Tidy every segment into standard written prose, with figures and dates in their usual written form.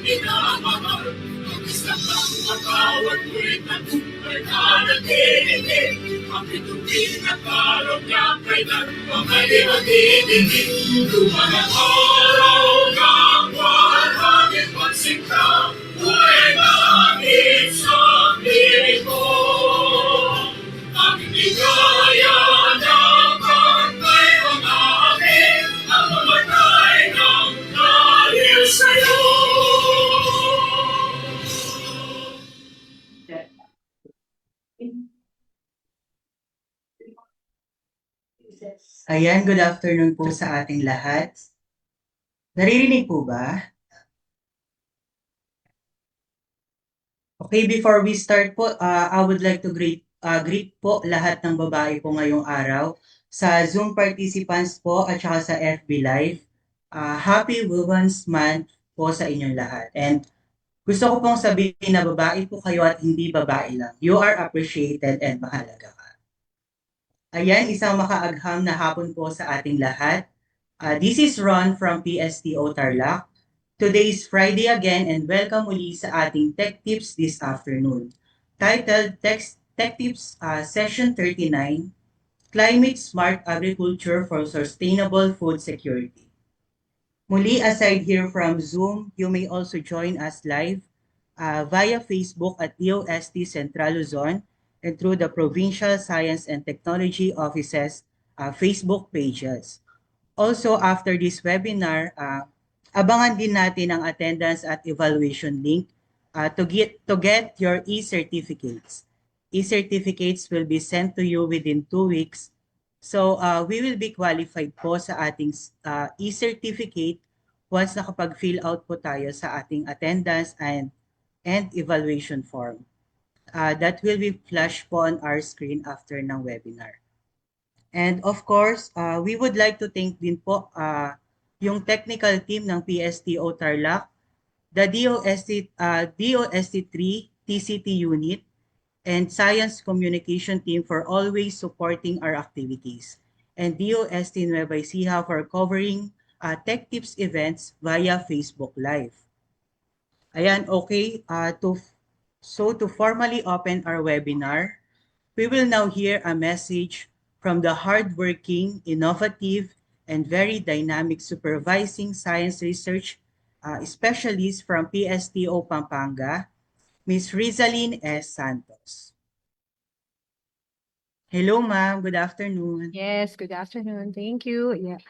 minamahal. Mag-isa kang matawad mo'y tagumpay na natinig. Ang bituin na karong niya kailan pa may matinig. Lumanang araw ng walhangin magsikta, buhay langit sa piling ko. Ang ligaya ng kantay mga akin, ang mamatay ng dahil sa'yo. Ayan, good afternoon po sa ating lahat. Naririnig po ba? Okay, before we start po, I would like to greet po lahat ng babae po ngayong araw sa Zoom participants po at saka sa FB Live. Happy Women's Month po sa inyong lahat. And gusto ko pong sabihin na babae po kayo at hindi babae lang. You are appreciated and mahalaga ka. Ayan, isang makaagham na hapon po sa ating lahat. This is Ron from PSTO Tarlac. Today is Friday again and welcome uli sa ating Tech Tips this afternoon. Titled Tech Tips Session 39, Climate Smart Agriculture for Sustainable Food Security. Muli, aside here from Zoom, you may also join us live via Facebook at DOST Central Luzon and through the Provincial Science and Technology Office's Facebook pages. Also, after this webinar, abangan din natin ang attendance at evaluation link to get your e-certificates. E-certificates will be sent to you within 2 weeks. So, we will be qualified po sa ating e-certificate once nakapag-fill out po tayo sa ating attendance and evaluation form. That will be flashed po on our screen after ng webinar. And of course, we would like to thank din po yung technical team ng PSTO Tarlac, the DOST3 TCT unit, and Science Communication team for always supporting our activities, and DOST Nueva Ecija for covering Tech Tips events via Facebook Live. Ayan, okay. To formally open our webinar, we will now hear a message from the hardworking, innovative, and very dynamic supervising science research specialist from PSTO Pampanga, Ms. Rizalyn S. Santos. Hello, ma'am. Good afternoon. Yes, good afternoon. Thank you. Yeah.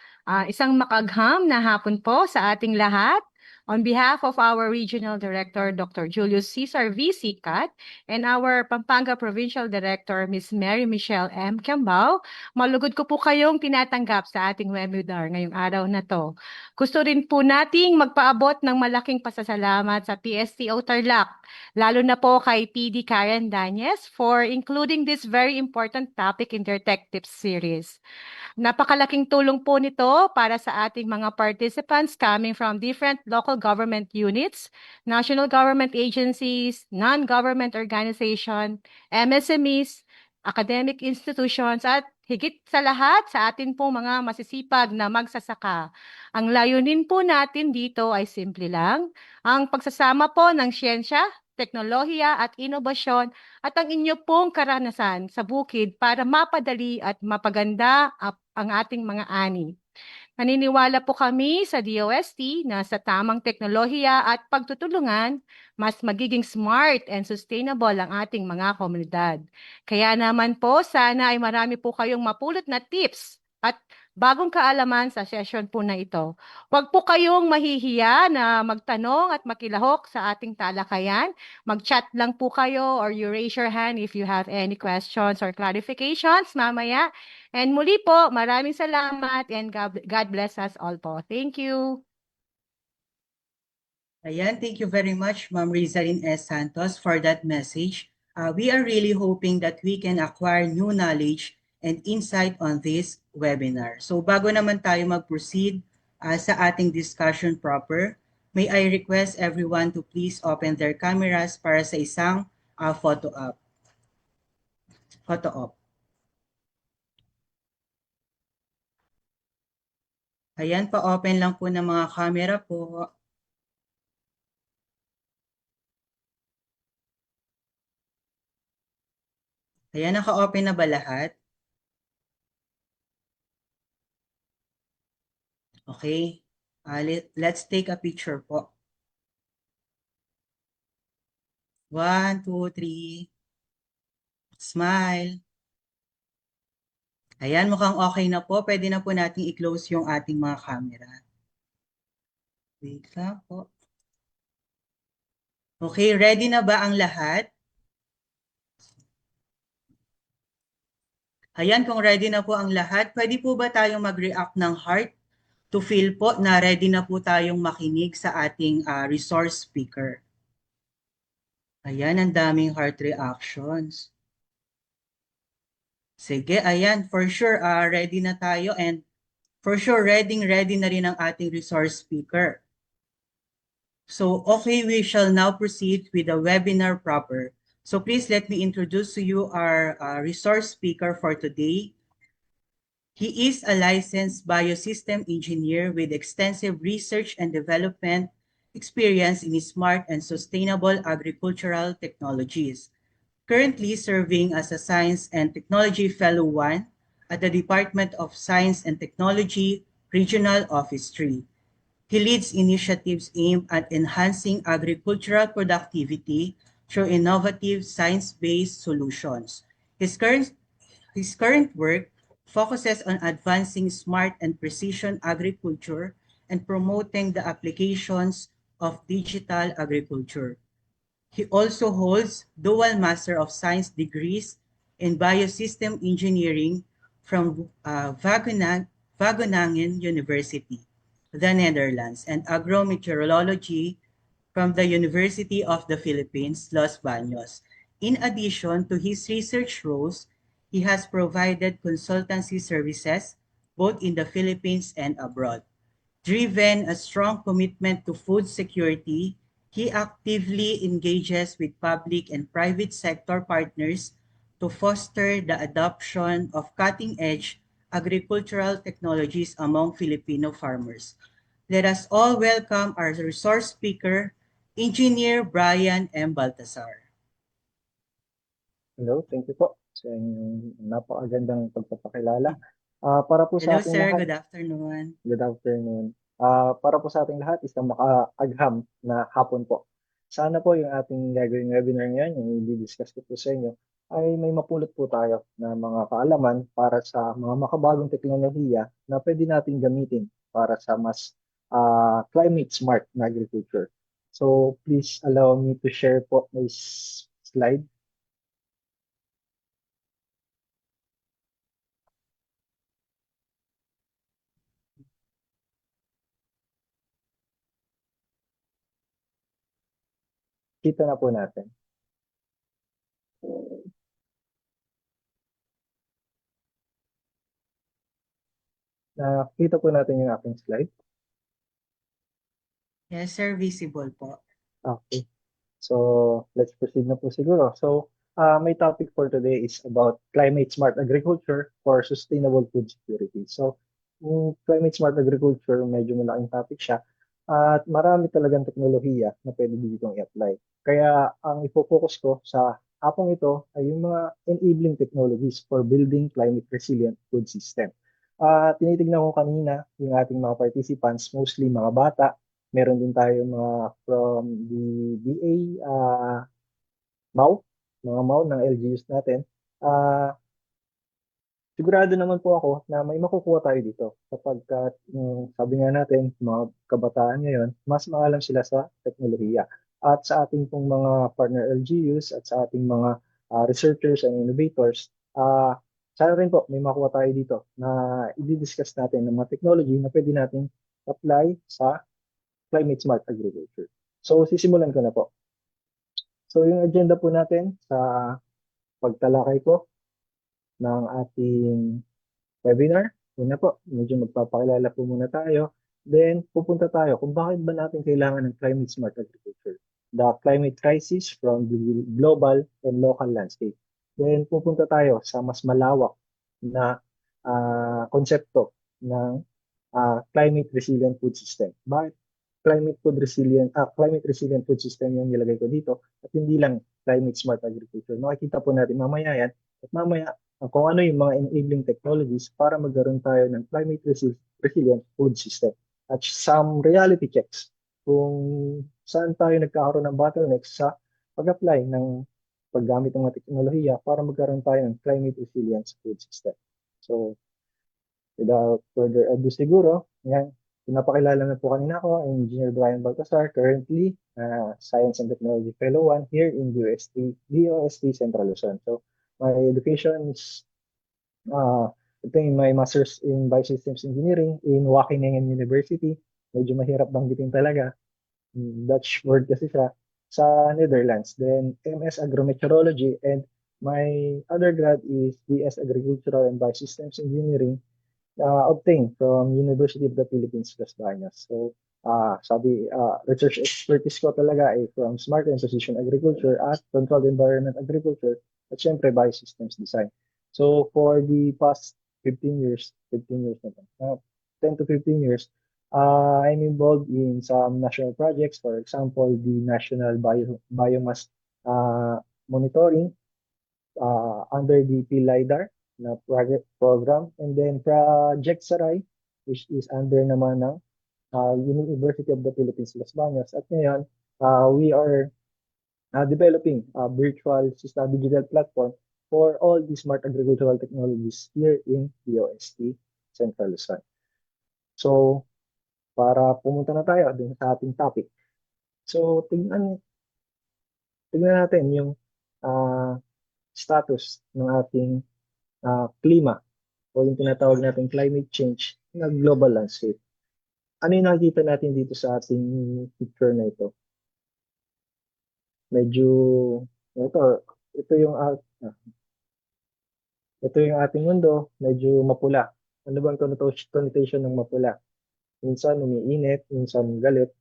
Isang makagham na hapon po sa ating lahat. On behalf of our Regional Director, Dr. Julius Cesar V. Sicat, and our Pampanga Provincial Director, Ms. Mary Michelle M. Kiambao, malugod ko po kayong tinatanggap sa ating webinar ngayong araw na to. Gusto rin po nating magpaabot ng malaking pasasalamat sa PSTO Tarlac, lalo na po kay PD Karen Danyes for including this very important topic in their Tech Tips series. Napakalaking tulong po nito para sa ating mga participants coming from different local government units, national government agencies, non-government organization, MSMEs, academic institutions, at higit sa lahat sa atin po mga masisipag na magsasaka. Ang layunin po natin dito ay simple lang, ang pagsasama po ng siyensya, teknolohiya at inobasyon at ang inyo pong karanasan sa bukid para mapadali at mapaganda ang ating mga ani. Naniniwala po kami sa DOST na sa tamang teknolohiya at pagtutulungan, mas magiging smart and sustainable ang ating mga komunidad. Kaya naman po, sana ay marami po kayong mapulot na tips at bagong kaalaman sa session po na ito. Huwag po kayong mahihiya na magtanong at makilahok sa ating talakayan. Mag-chat lang po kayo or you raise your hand if you have any questions or clarifications mamaya. And muli po, maraming salamat and God bless us all po. Thank you. Ayan, thank you very much, Ma'am Rizalyn S. Santos, for that message. We are really hoping that we can acquire new knowledge and insight on this webinar. So bago naman tayo mag-proceed sa ating discussion proper, may I request everyone to please open their cameras para sa isang photo op. Ayan, pa-open lang po ng mga camera po. Ayan, naka-open na ba lahat? Okay. Let's take a picture po. 1, 2, 3. Smile. Ayan, mukhang okay na po. Pwede na po nating i-close yung ating mga camera. Wait lang po. Okay, ready na ba ang lahat? Ayan, kung ready na po ang lahat, pwede po ba tayong mag-react ng heart to feel po na ready na po tayong makinig sa ating resource speaker? Ayan, ang daming heart reactions. Sige, ayan, for sure, ready na tayo and for sure, ready na rin ang ating resource speaker. So, okay, we shall now proceed with the webinar proper. So please let me introduce to you our resource speaker for today. He is a licensed biosystem engineer with extensive research and development experience in smart and sustainable agricultural technologies. Currently serving as a Science and Technology Fellow 1 at the Department of Science and Technology Regional Office 3. He leads initiatives aimed at enhancing agricultural productivity through innovative science-based solutions. His current work focuses on advancing smart and precision agriculture and promoting the applications of digital agriculture. He also holds dual Master of Science degrees in Biosystem Engineering from Wageningen University, the Netherlands, and Agrometeorology from the University of the Philippines, Los Baños. In addition to his research roles, he has provided consultancy services both in the Philippines and abroad. Driven a strong commitment to food security, he actively engages with public and private sector partners to foster the adoption of cutting-edge agricultural technologies among Filipino farmers. Let us all welcome our resource speaker, Engineer Brian M. Baltasar. Hello, thank you po sa inyong napakagandang pagpapakilala. Para po sa Hello ating sir, lahat, good afternoon. good afternoon. Para po sa ating lahat, isang makaagham na hapon po. Sana po yung ating gagawing webinar ngayon, yung i-discuss ko po sa inyo, ay may mapulot po tayo na mga kaalaman para sa mga makabagong teknolohiya na pwede natin gamitin para sa mas climate smart na agriculture. So please allow me to share po my slide. Kita na po natin. Nakita po natin yung aking slide. Yes sir, visible po. Okay. So, let's proceed na po siguro. So, my topic for today is about climate smart agriculture for sustainable food security. So, yung climate smart agriculture, medyo malaking topic siya. At marami talagang teknolohiya na pwede dito i-apply. Kaya ang ipo-focus ko sa hapong ito ay yung mga enabling technologies for building climate resilient food system. Tinitignan ko kanina yung ating mga participants, mostly mga bata. Meron din tayo mga from the BA, MAU, mga MAU ng LGUs natin. Sigurado naman po ako na may makukuha tayo dito sapagkat sabi nga natin, mga kabataan ngayon, mas maalam sila sa teknolohiya. At sa ating pong mga partner LGUs at sa ating mga researchers and innovators, sana rin po may makuha tayo dito na i-discuss natin ng mga technology na pwede natin apply sa climate smart agriculture. So, sisimulan ko na po. So, yung agenda po natin sa pagtalakay ko ng ating webinar, una po, medyo magpapakilala po muna tayo. Then, pupunta tayo kung bakit ba natin kailangan ng climate smart agriculture. The climate crisis from the global and local landscape. Then, pupunta tayo sa mas malawak na konsepto ng climate resilient food system. Bakit climate resilient food system yung nilagay ko dito at hindi lang climate smart agriculture. Makikita po natin mamaya yan At mamaya, kung ano yung mga enabling technologies para magkaroon tayo ng resilient food system. At some reality checks kung saan tayo nagkakaroon ng bottlenecks sa pag-apply ng paggamit ng mga teknolohiya para magkaroon tayo ng climate resilient food system. So, without further ado siguro, yan, pinapakilala na po kanina ako, Engineer Brian Baltasar, currently Science and Technology Fellow 1 here in DOST Central Luzon. So, my education is, ito yung my Master's in Biosystems Engineering in Wageningen University. Medyo mahirap banggitin talaga. Dutch word kasi siya, sa Netherlands. Then, MS Agrometeorology, and my undergrad is DS Agricultural and Biosystems Engineering, obtained from University of the Philippines, Las Bañas. So, research expertise ko talaga ay from Smart and Precision Agriculture at Controlled Environment Agriculture at syempre Biosystems Design. So, for the past 15 years na to, 10 to 15 years, I'm involved in some national projects, for example, the National Biomass Monitoring under the PLIDAR na project program, and then Project Saray, which is under naman ng University of the Philippines, Las Bañas. At ngayon, we are developing a virtual system digital platform for all the smart agricultural technologies here in DOST Central Luzon. So, para pumunta na tayo dun sa ating topic. So, tignan natin yung status ng ating klima o yung tinatawag natin climate change na global landscape. Ano yung nakikita natin dito sa ating picture na ito? Medyo, ito yung ating mundo, medyo mapula. Ano bang connotation ng mapula? Minsan umiinit, minsan galit.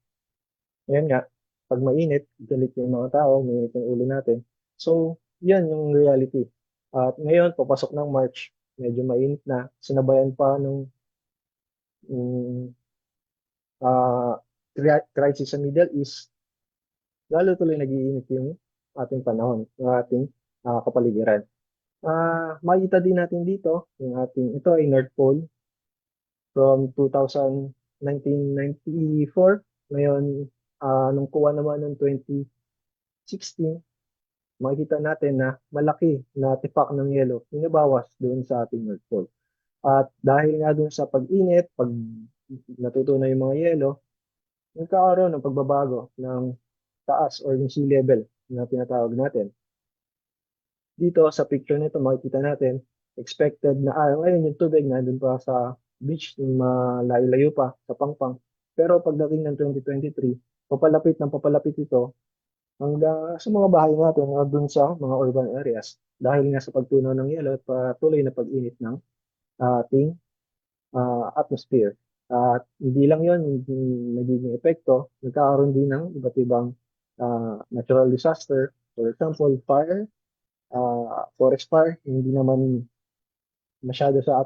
Ngayon nga, pag mainit, galit yung mga tao, mainit yung ulo natin. So, yan yung reality. At ngayon, papasok ng March, medyo mainit na, sinabayan pa nung crisis sa Middle East, lalo tuloy nag-iinit yung ating panahon, yung ating kapaligiran. Makikita din natin dito, ito ay North Pole from 1994. Ngayon, nung kuha naman ng 2016, makikita natin na malaki na tipak ng yelo yung nabawas doon sa ating North Pole. At dahil nga doon sa pag-init, pag natutunaw yung mga yelo, nagkakaroon ng pagbabago ng taas or yung sea level na tinatawag natin. Dito sa picture nito, makikita natin, expected na ngayon yung tubig nandun pa sa beach, malayo-layo pa sa Pangpang. Pero pagdating ng 2023, papalapit ito hanggang sa mga bahay natin, dun sa mga urban areas. Dahil nga sa pagtunaw ng yelo at patuloy na pag-init ng ating atmosphere. At hindi lang yon yung nagiging epekto, nagkakaroon din ng iba't ibang natural disaster. For example, fire, forest fire, hindi naman masyado sa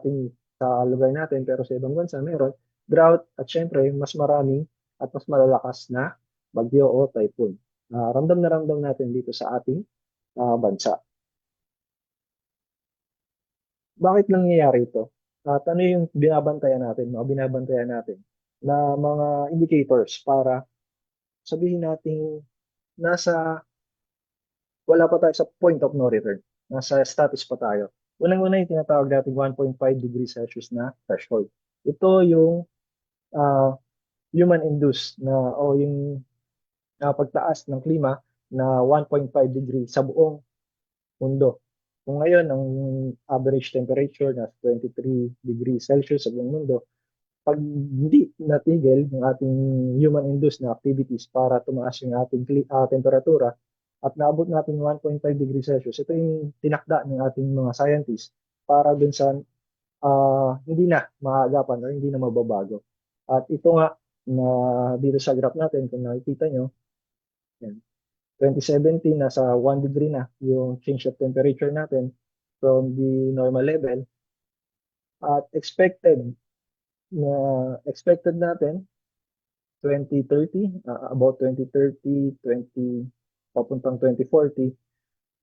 lugar natin, pero sa ibang bansa meron. Drought, at syempre, mas maraming at mas malalakas na bagyo o typhoon. Ramdam na ramdam natin dito sa ating bansa. Bakit nangyayari ito? At ano yung binabantayan natin na mga indicators para sabihin natin wala pa tayo sa point of no return. Nasa status pa tayo. Unang-una yung tinatawag natin 1.5 degrees Celsius na threshold. Ito yung human-induced o yung pagtaas ng klima na 1.5 degrees sa buong mundo. Kung ngayon, ang average temperature na 23 degrees Celsius sa buong mundo, pag hindi natigil yung ating human-induced na activities para tumaas yung ating temperatura at naabot natin 1.5 degrees Celsius, ito yung tinakda ng ating mga scientists para dun sa hindi na maagapan o hindi na mababago. At ito nga, na dito sa graph natin, kung nakikita nyo, yan, 2017, nasa 1 degree na yung change of temperature natin from the normal level. At expected natin 2030, about 2030, papuntang 2040,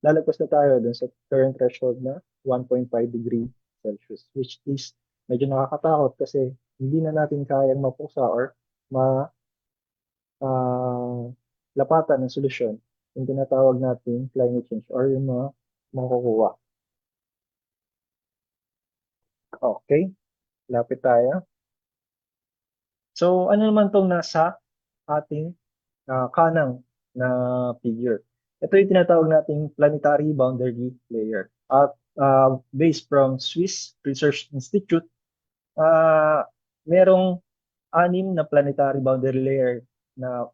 lalagpas na tayo dun sa current threshold na 1.5 degree Celsius, which is medyo nakakatakot kasi hindi na natin kayang mapusa or ma lapatan ng solusyon yung tinatawag natin climate change or yung mga makukuha. Okay, lapit tayo. So, ano naman tong nasa ating kanang na figure? Ito yung tinatawag nating planetary boundary layer. At based from Swiss Research Institute, merong 6 na planetary boundary layer na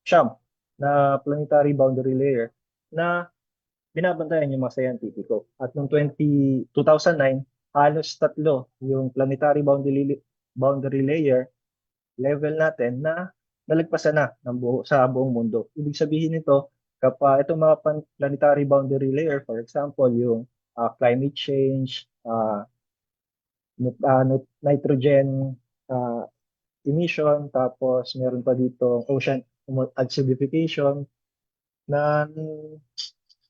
siyam na planetary boundary layer na binabantayan yung mga scientifico. At noong 2009, halos 3 yung planetary boundary layer level natin na nalagpasan na sa buong mundo. Ibig sabihin nito, kapag itong mga planetary boundary layer, for example, yung climate change, nitrogen emission, tapos meron pa dito ocean acidification na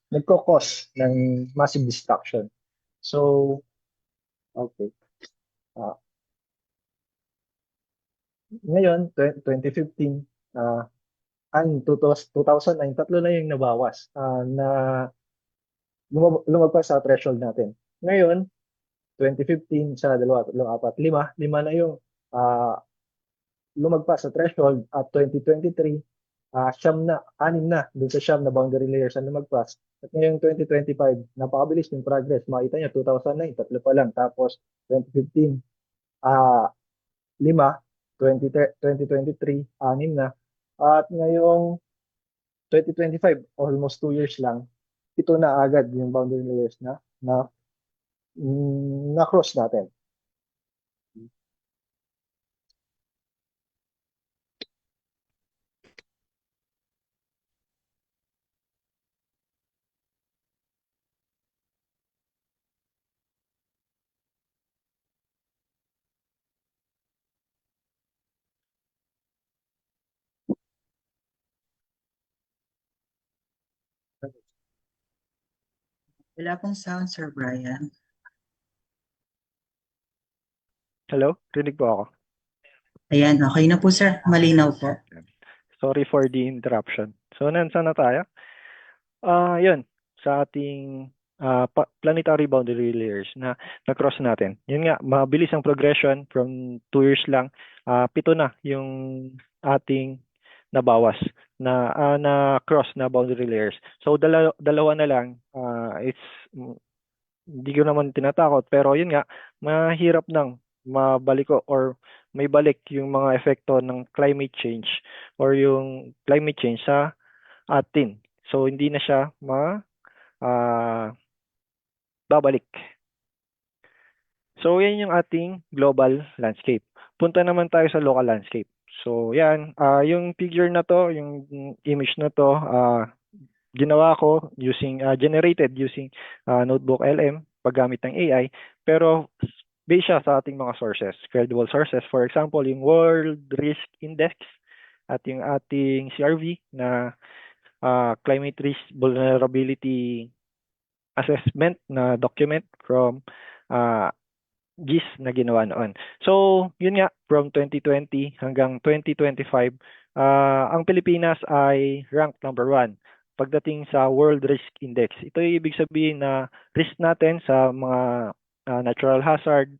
nagkakos ng massive destruction. So, okay. Ngayon, 2015, 2009, 3 na yung nabawas na lumagpas sa threshold natin. Ngayon, 2015 sa 2, 3, 4, 5 na yung lumagpas sa threshold at 2023, 6 na dun sa 9 na boundary layers ang lumagpas. At ngayong 2025, napakabilis ng progress. Makita niyo, 2009, 3 pa lang. Tapos 2015, 5, 2023, 6 na. At ngayong 2025, almost 2 years lang, ito na agad yung boundary layers na cross natin. Wala pong sound, Sir Brian. Hello? Rinig po ako. Ayan, okay na po, sir. Malinaw po. Sorry for the interruption. So, saan na tayo? Yun, sa ating planetary boundary layers na na-cross natin. Yun nga, mabilis ang progression from 2 years lang. 7 na yung ating nabawas na cross na boundary layers. So, dalawa na lang. Hindi ko naman tinatakot, pero yun nga, mahirap nang mabalik or may balik yung mga epekto ng climate change or yung climate change sa atin. So, hindi na siya babalik. So, yan yung ating global landscape. Punta naman tayo sa local landscape. So, yan. Yung figure na to, yung image na to, ginawa ko generated using Notebook LM paggamit ng AI. Pero, based siya sa ating mga sources, credible sources. For example, yung World Risk Index at yung ating CRV na Climate Risk Vulnerability Assessment na document from GIS na ginawa noon. So, yun nga, from 2020 hanggang 2025, ang Pilipinas ay ranked number 1 pagdating sa World Risk Index. Ito yung ibig sabihin na risk natin sa mga natural hazard,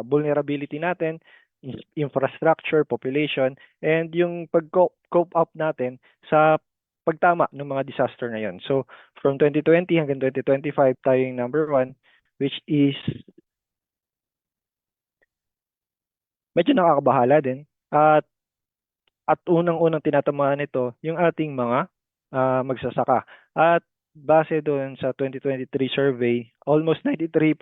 vulnerability natin, infrastructure, population, and yung pag-cope up natin sa pagtama ng mga disaster na yun. So, from 2020 hanggang 2025, tayo yung number 1, which is medyo nakakabahala din. At unang-unang tinatamaan nito yung ating mga magsasaka. At base doon sa 2023 survey, almost 93%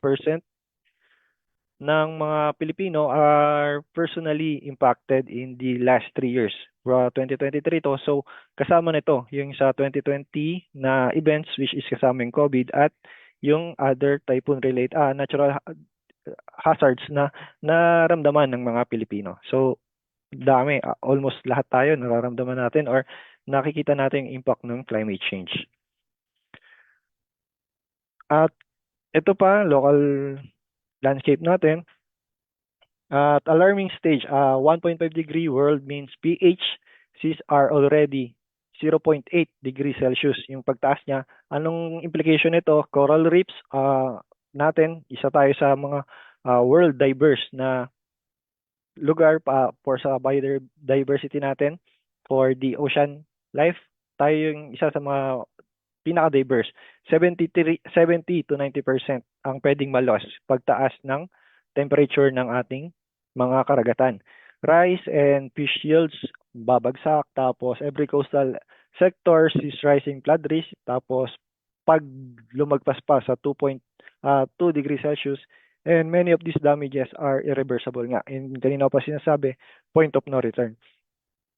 ng mga Pilipino are personally impacted in the last 3 years. 2023 to. So, kasama nito yung sa 2020 na events which is kasama yung COVID at yung other typhoon-related natural hazards na naramdaman ng mga Pilipino. So, dami, almost lahat tayo nararamdaman natin or nakikita natin yung impact ng climate change. At ito pa, local landscape natin. At alarming stage, 1.5 degree world means pH seas are already 0.8 degrees Celsius yung pagtaas niya. Anong implication nito? Coral reefs natin, isa tayo sa mga world diverse na lugar for sa biodiversity natin, for the ocean life. Tayo yung isa sa mga pinaka-diverse. 70 to 90% ang pwedeng malos pagtaas ng temperature ng ating mga karagatan. Rice and fish yields babagsak, tapos every coastal sector is rising flood risk, tapos pag lumagpas pa sa 2.2 degrees Celsius, and many of these damages are irreversible nga. And kanina pa sinasabi, point of no return.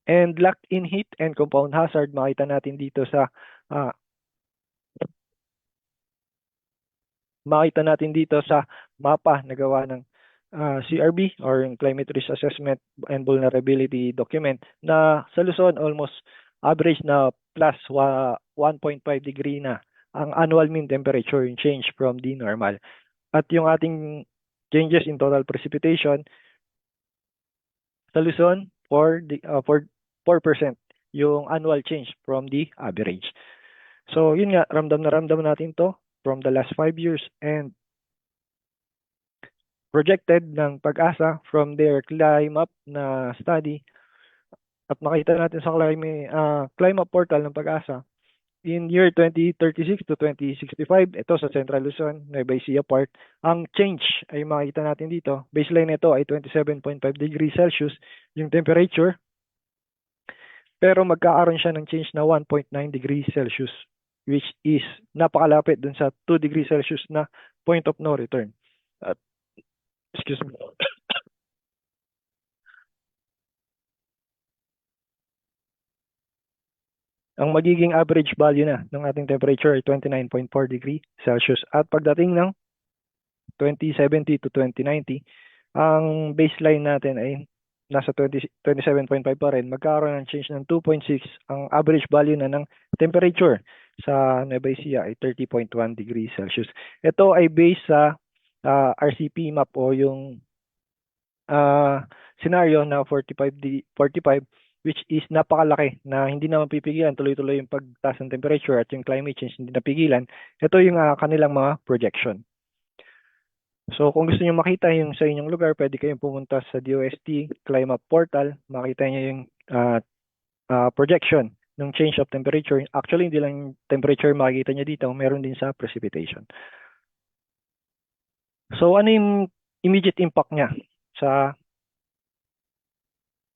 And lock-in heat and compound hazard, makita natin dito sa mapa na gawa ng CRB or yung Climate Risk Assessment and Vulnerability Document na sa Luzon almost average na plus 1.5 degree na ang annual mean temperature, yung change from the normal. At yung ating changes in total precipitation sa Luzon for 4% yung annual change from the average. So yun nga, ramdam na ramdam natin to from the last 5 years, and projected ng Pag-asa from their climate na study, at makita natin sa climate portal ng Pag-asa in year 2036 to 2065, ito sa Central Luzon, Nueva Ecija part, ang change ay makita natin dito. Baseline nito ay 27.5 degrees Celsius yung temperature, pero magkakaroon siya ng change na 1.9 degrees Celsius, which is napakalapit dun sa 2 degrees Celsius na point of no return. Excuse me. Ang magiging average value na ng ating temperature ay 29.4 degree Celsius. At pagdating ng 2070 to 2090, ang baseline natin ay nasa 27.5 pa rin. Magkakaroon ng change ng 2.6. Ang average value na ng temperature sa Nueva Ecija ay 30.1 degrees Celsius. Ito ay based sa RCP map o yung scenario na 45, which is napakalaki na hindi naman pipigilan, tuloy-tuloy yung pagtaas ng temperature at yung climate change hindi napigilan. Ito yung kanilang mga projection. So kung gusto niyo makita yung sa inyong lugar, pwede kayong pumunta sa DOST Climate Portal, makita niyo yung projection ng change of temperature. Actually, hindi lang temperature makikita niyo dito, meron din sa precipitation. So ano yung immediate impact niya sa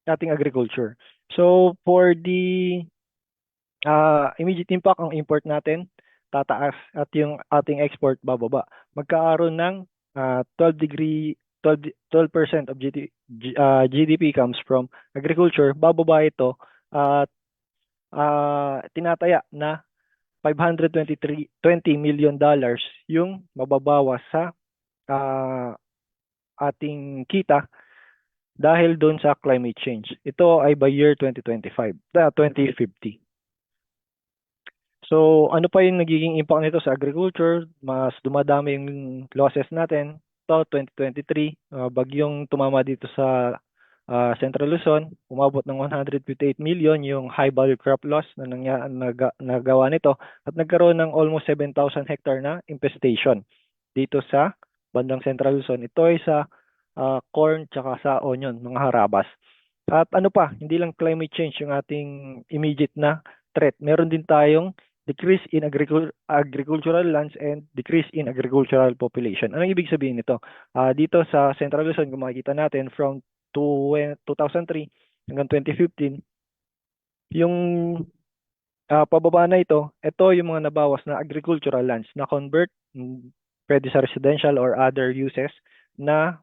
ating agriculture? So for the immediate impact, ang import natin tataas at yung ating export bababa. Magkakaroon ng 12% of GDP comes from agriculture. Bababa ito at tinataya na $520 million yung mababawas sa ating kita dahil doon sa climate change. Ito ay by year 2050. So, ano pa yung nagiging impact nito sa agriculture? Mas dumadami yung losses natin. Ito, 2023, bagyong tumama dito sa Central Luzon, umabot ng 158 million yung high value crop loss na nagawa nito, at nagkaroon ng almost 7,000 hectare na infestation dito sa bandang Central Luzon. Ito ay sa corn tsaka sa onion, mga harabas. At ano pa, hindi lang climate change yung ating immediate na threat. Meron din tayong decrease in agricultural lands and decrease in agricultural population. Anong ibig sabihin nito? Dito sa Central Luzon, kung makikita natin from 2003 hanggang 2015, yung pababa na ito yung mga nabawas na agricultural lands na convert, pwede sa residential or other uses na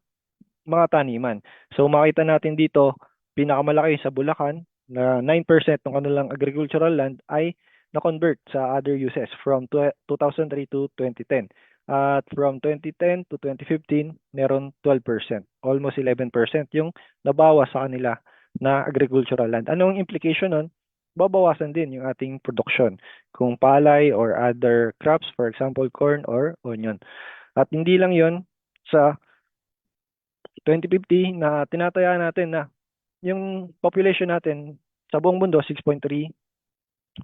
mga taniman. So makita natin dito, pinakamalaki sa Bulacan na 9% ng kanilang agricultural land ay na-convert sa other uses from 2003 to 2010. At from 2010 to 2015, meron 12%. Almost 11% yung nabawas sa kanila na agricultural land. Anong implication nun? Babawasan din yung ating production kung palay or other crops, for example, corn or onion. At hindi lang yon, sa 2050 na tinataya natin na yung population natin sa buong mundo, 6.3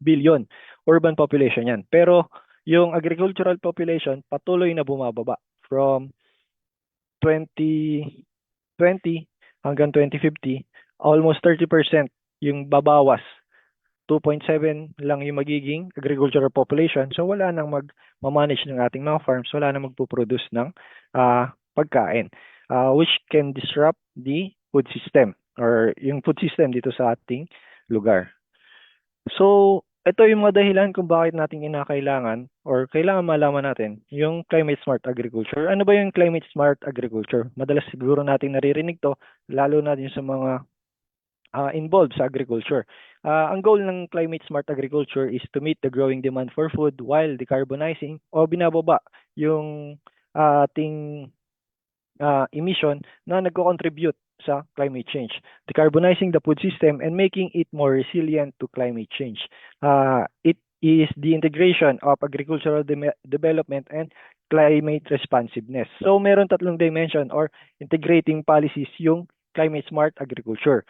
billion urban population yan. Pero yung agricultural population patuloy na bumababa from 2020 hanggang 2050, almost 30% yung babawas. 2.7 lang yung magiging agricultural population. So wala nang mag-manage ng ating mga farms, wala nang magpo-produce ng pagkain, which can disrupt the food system or yung food system dito sa ating lugar. So, ito yung mga dahilan kung bakit natin kinakailangan or kailangan malaman natin yung climate smart agriculture. Ano ba yung climate smart agriculture? Madalas siguro natin naririnig to, lalo na din sa mga involved sa agriculture. Ang goal ng climate smart agriculture is to meet the growing demand for food while decarbonizing o binababa yung ating emission na nagko-contribute sa climate change, decarbonizing the food system and making it more resilient to climate change. It is the integration of agricultural development and climate responsiveness. So meron tatlong dimension or integrating policies yung climate smart agriculture.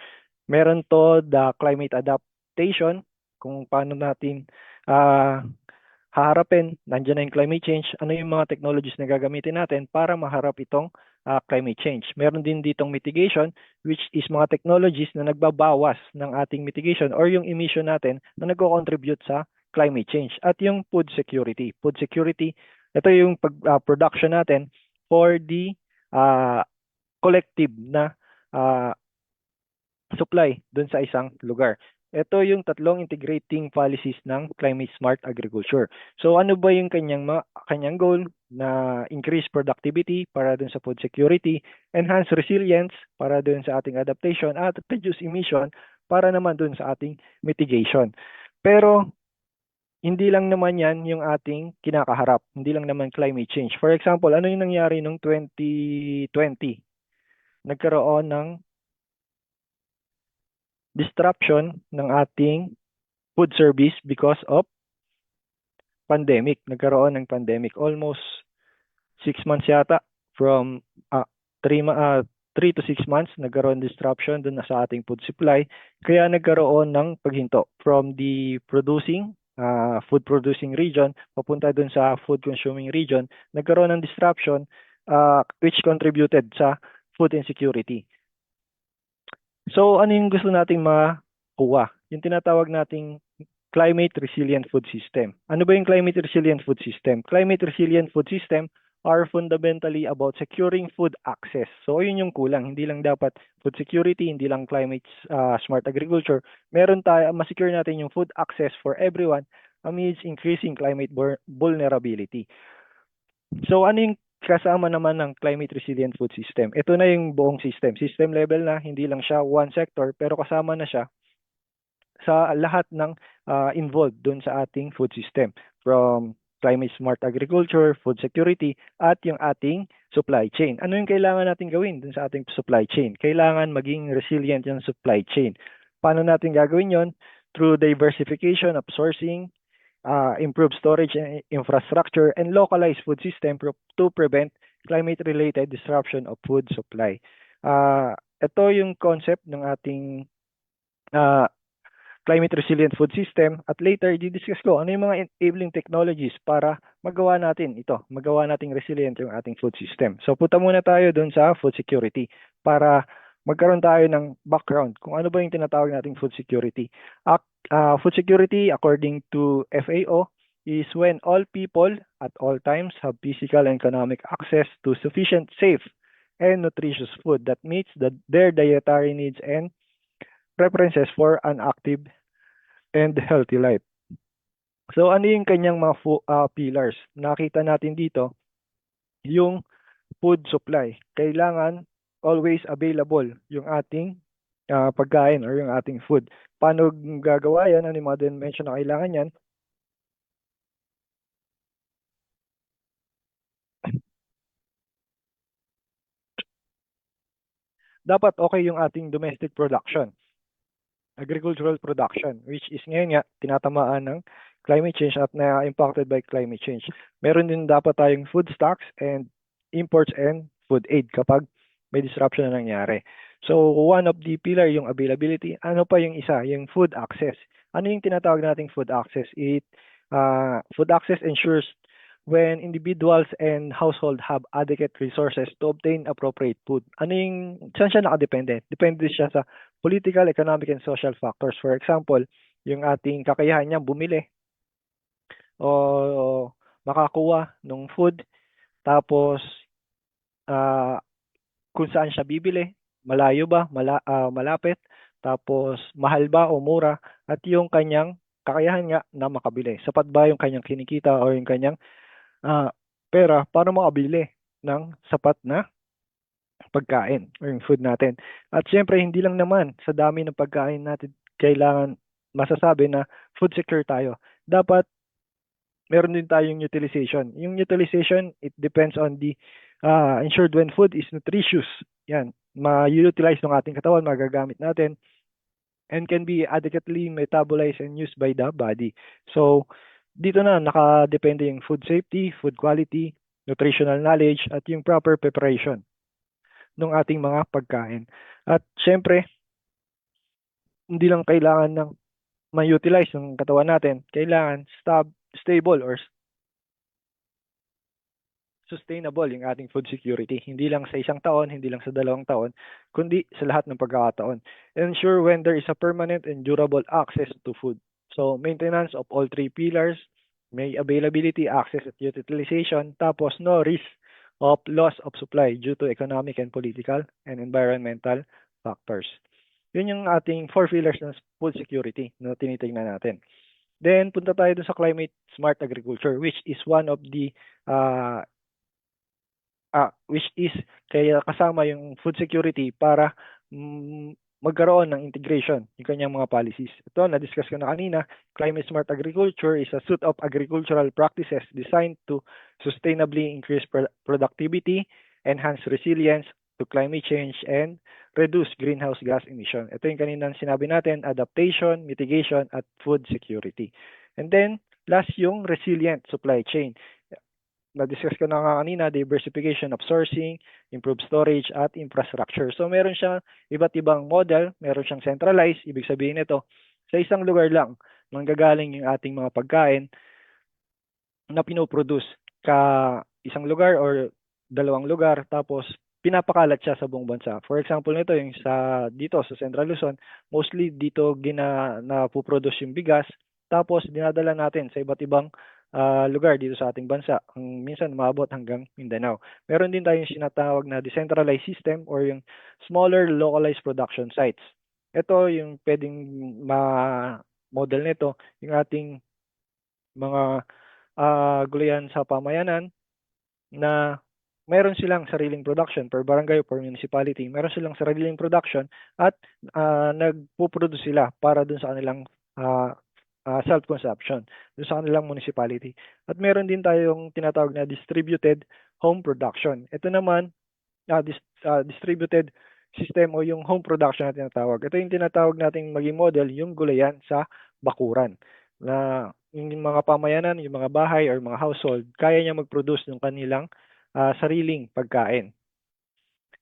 Meron to the climate adaptation, kung paano natin haharapin, nandiyan na yung climate change, ano yung mga technologies na gagamitin natin para maharap itong climate change. Meron din ditong mitigation, which is mga technologies na nagbabawas ng ating mitigation or yung emission natin na nagko-contribute sa climate change. At yung food security. Food security, ito yung production natin for the collective na supply dun sa isang lugar. Ito yung tatlong integrating policies ng climate smart agriculture. So ano ba yung kanyang goal? Na increase productivity para dun sa food security, enhance resilience para dun sa ating adaptation, at reduce emission para naman dun sa ating mitigation. Pero hindi lang naman yan yung ating kinakaharap. Hindi lang naman climate change. For example, ano yung nangyari noong 2020? Nagkaroon ng disruption ng ating food service because of pandemic. Nagkaroon ng pandemic. Almost 6 months yata, from 3 to 6 months, nagkaroon disruption dun sa ating food supply. Kaya nagkaroon ng paghinto from the food producing region papunta dun sa food consuming region. Nagkaroon ng disruption which contributed sa food insecurity. So, ano yung gusto nating makuha? Yung tinatawag nating climate resilient food system. Ano ba yung climate resilient food system? Climate resilient food system are fundamentally about securing food access. So, yun yung kulang. Hindi lang dapat food security, hindi lang climate smart agriculture. Meron tayo, ma-secure natin yung food access for everyone amidst increasing climate vulnerability. So, ano yung kasama naman ng climate resilient food system? Ito na yung buong system. System level na, hindi lang siya one sector, pero kasama na siya sa lahat ng involved dun sa ating food system. From climate smart agriculture, food security, at yung ating supply chain. Ano yung kailangan natin gawin dun sa ating supply chain? Kailangan maging resilient yung supply chain. Paano natin gagawin yon? Through diversification of sourcing, improve storage and infrastructure, and localized food system to prevent climate-related disruption of food supply. Ito yung concept ng ating climate resilient food system, at later di-discuss ko ano yung mga enabling technologies para magawa natin resilient yung ating food system. So punta muna tayo dun sa food security para magkaroon tayo ng background kung ano ba yung tinatawag nating food security. Food security, according to FAO, is when all people at all times have physical and economic access to sufficient, safe, and nutritious food that meets their dietary needs and preferences for an active and healthy life. So ano yung kanyang mga pillars? Nakita natin dito yung food supply. Kailangan always available yung ating pagkain or yung ating food. Paano gagawa yan? Ano yung mga dimension na kailangan yan? Dapat okay yung ating domestic production. agricultural production, which is ngayon nga tinatamaan ng climate change at na-impacted by climate change. Meron din dapat tayong food stocks and imports and food aid kapag may disruption na nangyari. So, one of the pillar yung availability. Ano pa yung isa? Yung food access. Ano yung tinatawag nating food access? Food access ensures when individuals and household have adequate resources to obtain appropriate food. Saan siya nakadepende? Depende siya sa political, economic, and social factors. For example, yung ating kakayahan niya bumili o makakuha ng food, tapos kung saan siya bibili, malayo ba, malapit, tapos mahal ba o mura, at yung kanyang kakayahan nga na makabili. Sapat ba yung kanyang kinikita o yung kanyang pera para makabili ng sapat na pagkain o yung food natin. At syempre, hindi lang naman sa dami ng pagkain natin kailangan masasabi na food secure tayo. Dapat meron din tayong utilization. Yung utilization, it depends on the ensured when food is nutritious. Yan, ma-utilize ng ating katawan, magagamit natin, and can be adequately metabolized and used by the body. So, dito na nakadepende yung food safety, food quality, nutritional knowledge, at yung proper preparation ng ating mga pagkain. At syempre, hindi lang kailangan ng ma-utilize ng katawan natin, kailangan stable or sustainable yung ating food security. Hindi lang sa 1 taon, hindi lang sa 2 taon, kundi sa lahat ng pagkakataon. Ensure when there is a permanent and durable access to food. So, maintenance of all 3 pillars, may availability, access, at utilization, tapos no risk of loss of supply due to economic and political and environmental factors. Yun yung ating 4 pillars ng food security na tinitingnan natin. Then, punta tayo dun sa climate smart agriculture, which is one of the kaya kasama yung food security para magkaroon ng integration yung kanyang mga policies. Ito, na-discuss ko na kanina, climate smart agriculture is a suite of agricultural practices designed to sustainably increase productivity, enhance resilience to climate change, and reduce greenhouse gas emission. Ito yung kaninang sinabi natin, adaptation, mitigation, at food security. And then, last yung resilient supply chain. Na-discuss ko na nga kanina, diversification of sourcing, improved storage, at infrastructure. So, meron siyang iba't ibang model, meron siyang centralized, ibig sabihin nito, sa isang lugar lang, manggagaling yung ating mga pagkain na pinoproduce ka isang lugar or 2 lugar, tapos pinapakalat siya sa buong bansa. For example nito, yung dito sa Central Luzon, mostly dito napoproduce yung bigas, tapos dinadala natin sa iba't ibang lugar dito sa ating bansa. Minsan maabot hanggang Mindanao. Meron din tayong sinatawag na decentralized system or yung smaller localized production sites. Ito yung pwedeng model nito, yung ating mga gulayan sa pamayanan na meron silang sariling production per barangay o per municipality. Meron silang sariling production at nagpo-produce sila para dun sa kanilang self-consumption dun sa kanilang municipality. At meron din tayong tinatawag na distributed home production. Ito naman, distributed system o yung home production na tinatawag. Ito yung tinatawag nating maging model, yung gulayan sa bakuran. Na yung mga pamayanan, yung mga bahay or mga household, kaya niya mag-produce ng kanilang sariling pagkain.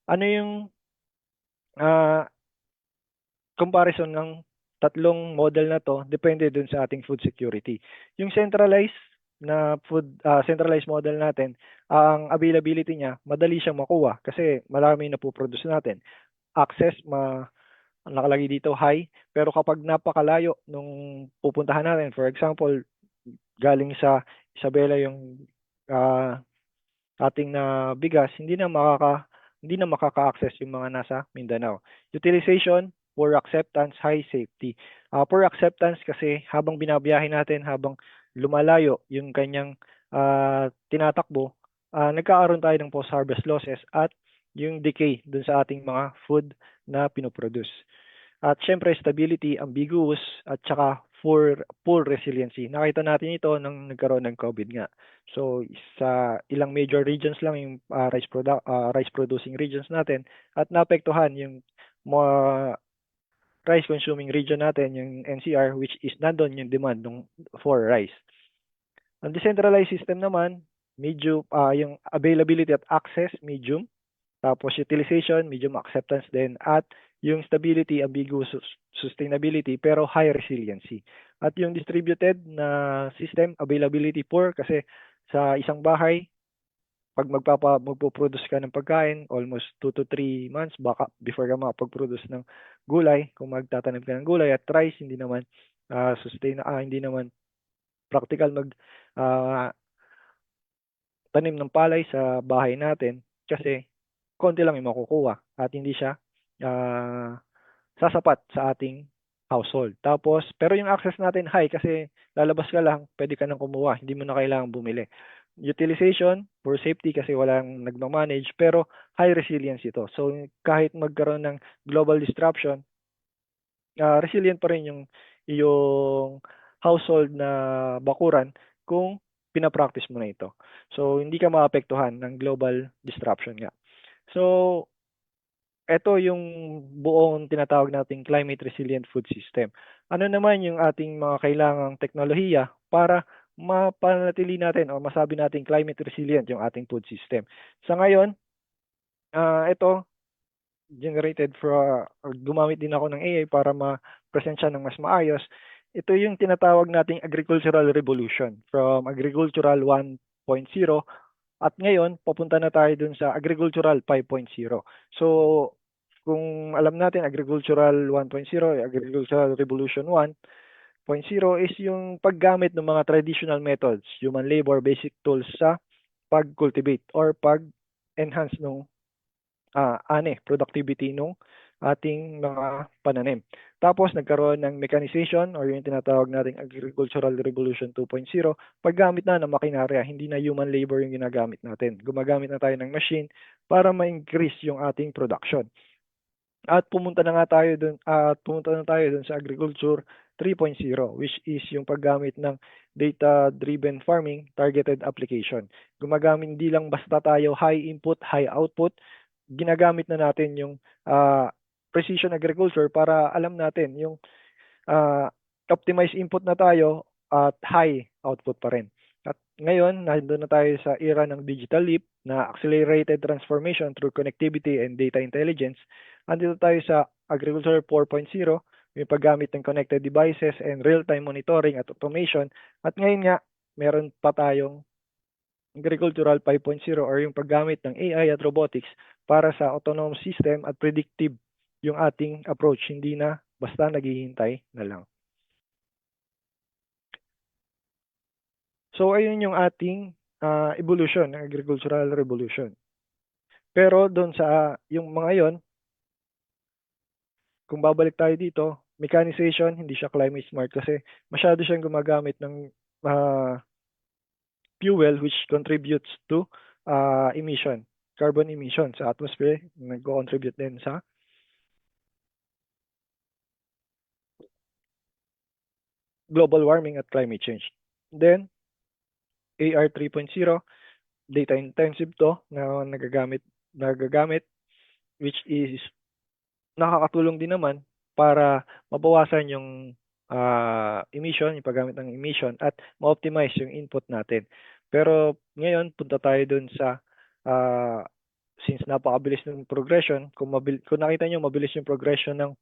Ano yung comparison ng tatlong model na to? Depende dun sa ating food security. Yung centralized model natin, ang availability niya, madali siyang makuha kasi marami na po-produce natin. Access, nakalagay dito high, pero kapag napakalayo nung pupuntahan natin, for example, galing sa Isabela yung ating na bigas, hindi na makaka-access yung mga nasa Mindanao. Utilization, poor acceptance, high safety. Poor acceptance kasi habang binabiyahe natin, habang lumalayo yung kanyang tinatakbo, nagkakaroon tayo ng post-harvest losses at yung decay dun sa ating mga food na pinoproduce. At syempre, stability, ambiguous, at saka poor resiliency. Nakita natin ito nang nagkaroon ng COVID nga. So, sa ilang major regions lang yung rice producing regions natin at naapektuhan yung rice consuming region natin, yung NCR, which is nandun yung demand for rice. Ang decentralized system naman, medium, yung availability at access, medium. Tapos utilization, medium acceptance din. At yung stability, ambiguous sustainability, pero high resiliency. At yung distributed na system, availability poor, kasi sa isang bahay, pag magpo-produce ka ng pagkain, almost 2 to 3 months baka before ka makapag-produce ng gulay, kung magtatanim ka ng gulay at rice, hindi naman hindi naman practical ah, tanim ng palay sa bahay natin kasi konti lang yung makukuha at hindi siya ah, sasapat sa ating household. Tapos, pero yung access natin high kasi lalabas ka lang, pwede ka nang kumuha, hindi mo na kailangang bumili. Utilization for safety kasi walang nagmamanage, pero high resilience ito. So, kahit magkaroon ng global disruption, resilient pa rin yung household na bakuran kung pinapractice mo na ito. So, hindi ka maapektuhan ng global disruption nga. So, ito yung buong tinatawag nating climate resilient food system. Ano naman yung ating mga kailangang teknolohiya para mapanatili natin o masabi nating climate resilient yung ating food system. Sa ngayon, ito generated or gumamit din ako ng AI para ma-present siya ng mas maayos. Ito yung tinatawag nating agricultural revolution from agricultural 1.0 at ngayon papunta na tayo dun sa agricultural 5.0. So kung alam natin agricultural 1.0, agricultural revolution 1.0 is yung paggamit ng mga traditional methods, human labor, basic tools sa pag-cultivate or pag-enhance ng productivity nung ating mga pananim. Tapos nagkaroon ng mechanization or yung tinatawag nating agricultural revolution 2.0, paggamit na ng makinarya, hindi na human labor yung ginagamit natin. Gumagamit na tayo ng machine para ma-increase yung ating production. At pumunta na tayo dun sa agriculture 3.0, which is yung paggamit ng data-driven farming targeted application. Gumagamit hindi lang basta tayo high input, high output, ginagamit na natin yung precision agriculture para alam natin yung optimized input na tayo at high output pa rin. At ngayon, nandun na tayo sa era ng digital leap na accelerated transformation through connectivity and data intelligence. Andito tayo sa Agriculture 4.0, yung paggamit ng connected devices and real-time monitoring at automation. At ngayon nga, meron pa tayong Agricultural 5.0 or yung paggamit ng AI at robotics para sa autonomous system at predictive yung ating approach, hindi na basta naghihintay na lang. So, ayun yung ating evolution, agricultural revolution. Pero doon sa yung mga yon, kung babalik tayo dito, mechanization, hindi siya climate smart kasi masyado siyang gumagamit ng fuel which contributes to emission, carbon emission sa atmosphere, nagko-contribute din sa global warming at climate change. Then, AR 3.0, data intensive to na nagagamit which is nakakatulong din naman para mabawasan yung emission, yung paggamit ng emission at ma-optimize yung input natin. Pero ngayon, punta tayo dun sa since napakabilis ng progression, kung nakita nyo mabilis yung progression ng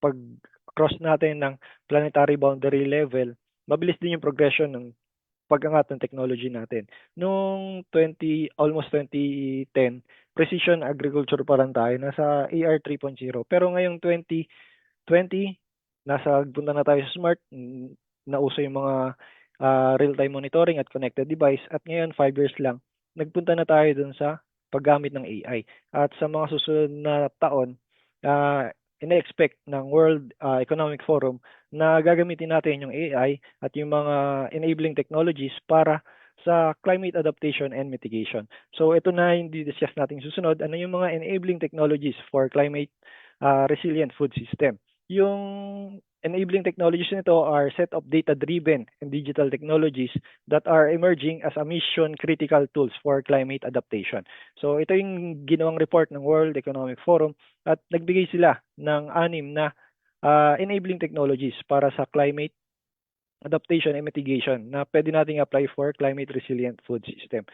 pag-cross natin ng planetary boundary level, mabilis din yung progression ng pag-angat ng technology natin. Noong almost 2010, precision agriculture pa lang tayo, nasa AR 3.0. Pero ngayong 2020, punta na tayo sa smart, nauso yung mga real-time monitoring at connected device. At ngayon, 5 years lang, nagpunta na tayo dun sa paggamit ng AI. At sa mga susunod na taon, ina-expect ng World Economic Forum na gagamitin natin yung AI at yung mga enabling technologies para sa climate adaptation and mitigation. So ito na yung discuss natin susunod, ano yung mga enabling technologies for climate resilient food system. Yung enabling technologies nito are set of data-driven and digital technologies that are emerging as a mission-critical tools for climate adaptation. So ito yung ginawang report ng World Economic Forum at nagbigay sila ng 6 na enabling technologies para sa climate adaptation and mitigation na pwede nating apply for climate resilient food system.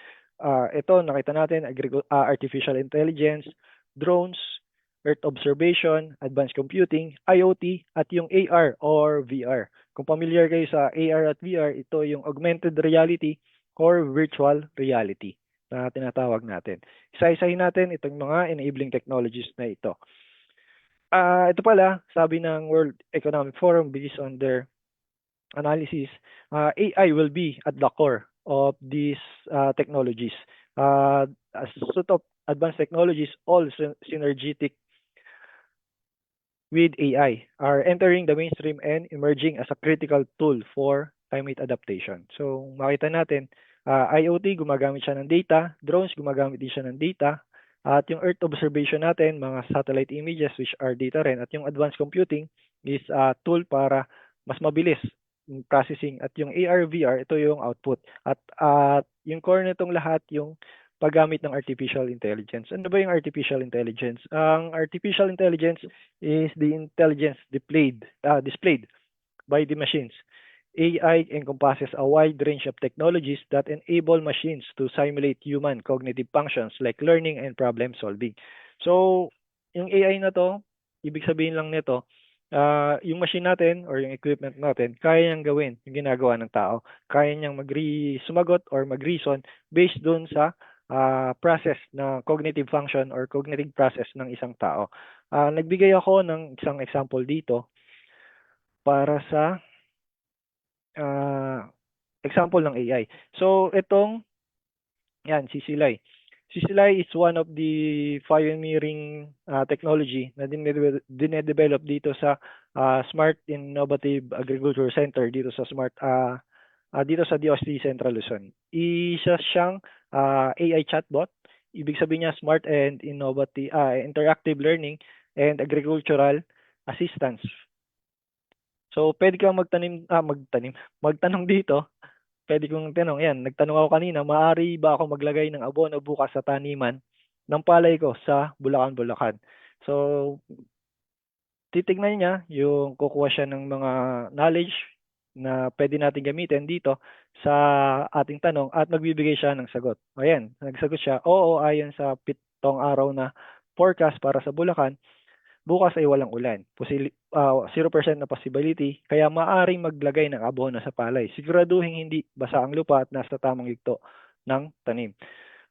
Ito, nakita natin, artificial intelligence, drones, Earth observation, advanced computing, IoT, at yung AR or VR. Kung familiar kayo sa AR at VR, ito yung augmented reality or virtual reality na tinatawag natin. Isa-isahin natin itong mga enabling technologies na ito. Ito pala, sabi ng World Economic Forum based on their analysis, AI will be at the core of these technologies. A suite of advanced technologies, all synergetic with AI, are entering the mainstream and emerging as a critical tool for climate adaptation. So makita natin, IoT, gumagamit siya ng data, drones, gumagamit din siya ng data, at yung Earth observation natin, mga satellite images which are data rin, at yung advanced computing is a tool para mas mabilis yung processing, at yung AR, VR, ito yung output. At yung core nitong lahat, yung paggamit ng artificial intelligence. Ano ba yung artificial intelligence? Ang artificial intelligence is the intelligence displayed by the machines. AI encompasses a wide range of technologies that enable machines to simulate human cognitive functions like learning and problem solving. So, yung AI na to, ibig sabihin lang nito, yung machine natin or yung equipment natin, kaya niyang gawin yung ginagawa ng tao. Kaya niyang sumagot or mag-reason based dun sa process na cognitive function or cognitive process ng isang tao. Nagbigay ako ng isang example dito para sa example ng AI. So, si Silay. Si Silay is one of the pioneering technology na dinedevelop dito sa Smart Innovative Agriculture Center dito sa dito sa DOST Central Luzon. Isa siyang AI chatbot. Ibig sabihin niya smart and innovative interactive learning and agricultural assistance. So pwede kang magtanong dito. Pwede kong tanong, yan, nagtanong ako kanina, maaari ba ako maglagay ng abono bukas sa taniman ng palay ko sa Bulacan? So titignan niya yung kukuha siya ng mga knowledge na pwede natin gamitin dito sa ating tanong at magbibigay siya ng sagot. Ayan, nagsagot siya, oo, ayon sa 7 araw na forecast para sa Bulacan, bukas ay walang ulan. 0% na possibility, kaya maaring maglagay ng abono sa palay. Siguraduhin hindi basa ang lupa at nasa tamang yugto ng tanim.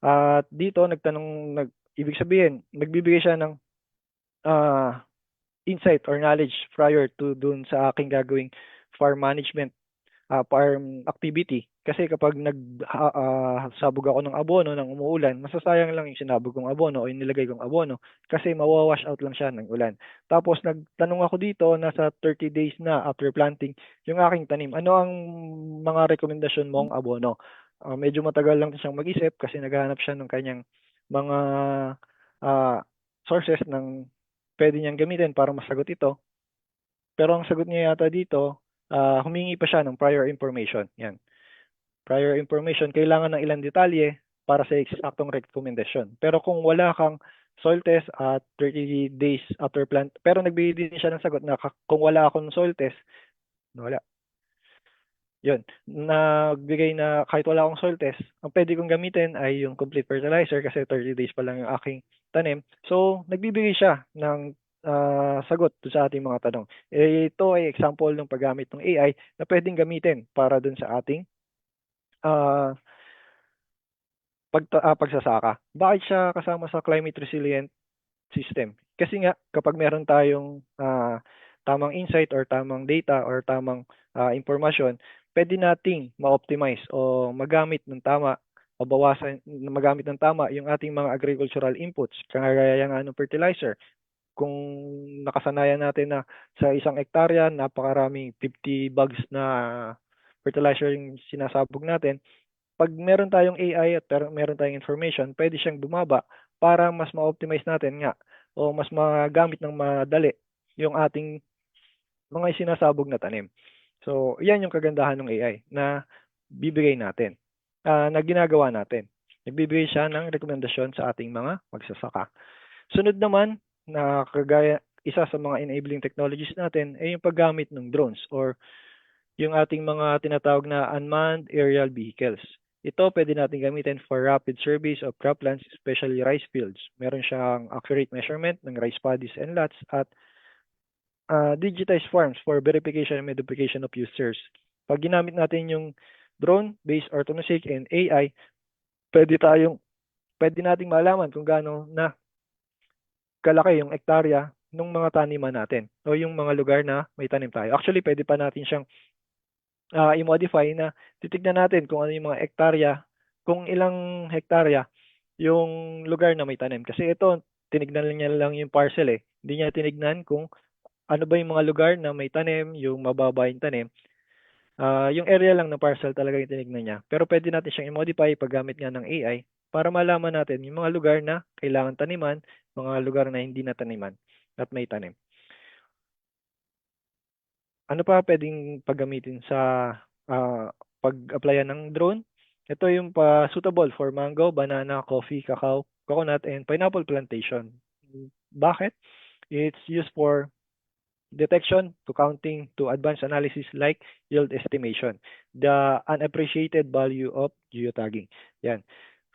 At dito, ibig sabihin, nagbibigay siya ng insight or knowledge prior to dun sa aking gagawing farm management, farm activity. Kasi kapag nagsabog ako ng abono ng umuulan, masasayang lang yung sinabog kong abono o yung nilagay kong abono kasi mawawash out lang siya ng ulan. Tapos nagtanong ako dito, nasa 30 days na after planting, yung aking tanim. Ano ang mga rekomendasyon mong abono? Medyo matagal lang siyang mag-isip kasi naghahanap siya ng kanyang mga sources ng pwede niyang gamitin para masagot ito. Pero ang sagot niya yata dito, humingi pa siya ng prior information. Yan. Prior information, kailangan ng ilang detalye para sa eksaktong recommendation. Pero kung wala kang soil test at 30 days after plant, pero nagbigay din siya ng sagot na kung wala akong soil test, wala. Yun, nagbigay na kahit wala akong soil test, ang pwede kong gamitin ay yung complete fertilizer kasi 30 days pa lang yung aking tanim. So, nagbibigay siya ng sagot sa ating mga tanong. Ito ay example ng paggamit ng AI na pwedeng gamitin para dun sa ating pagsasaka. Bakit siya kasama sa climate resilient system? Kasi nga, kapag meron tayong tamang insight or tamang data or tamang information, pwede nating ma-optimize o magamit ng tama o magamit ng tama yung ating mga agricultural inputs, kagaya nga ng fertilizer. Kung nakasanayan natin na sa isang hektarya, napakaraming 50 bags na fertilizer yung sinasabog natin, pag meron tayong AI at meron tayong information, pwede siyang bumaba para mas ma-optimize natin nga o mas magamit ng madali yung ating mga isinasabog na tanim. So, yan yung kagandahan ng AI na bibigay natin, na ginagawa natin. Nagbibigay siya ng rekomendasyon sa ating mga magsasaka. Sunod naman, na kagaya, isa sa mga enabling technologies natin ay yung paggamit ng drones or yung ating mga tinatawag na unmanned aerial vehicles. Ito pwede natin gamitin for rapid surveys of croplands, especially rice fields. Meron siyang accurate measurement ng rice paddies and lots at digitized forms for verification and modification of users. Pag ginamit natin yung drone-based orthonostic and AI, pwede nating malaman kung gaano na kalaki yung ektarya ng mga taniman natin o yung mga lugar na may tanim tayo. Actually, pwede pa natin siyang i-modify na titignan natin kung ano yung mga ektarya, kung ilang hektarya yung lugar na may tanim. Kasi ito, tinignan niya lang yung parcel eh. Hindi niya tinignan kung ano ba yung mga lugar na may tanim, yung mababa yung tanim. Yung area lang ng parcel talaga yung tinignan niya. Pero pwede natin siyang i-modify paggamit nga ng AI para malaman natin yung mga lugar na kailangan taniman, mga lugar na hindi na taniman at may tanim. Ano pa pwedeng paggamitin sa pag-applyan ng drone? Ito yung suitable for mango, banana, coffee, cacao, coconut, and pineapple plantation. Bakit? It's used for detection to counting to advanced analysis like yield estimation, the unappreciated value of geotagging. Yan.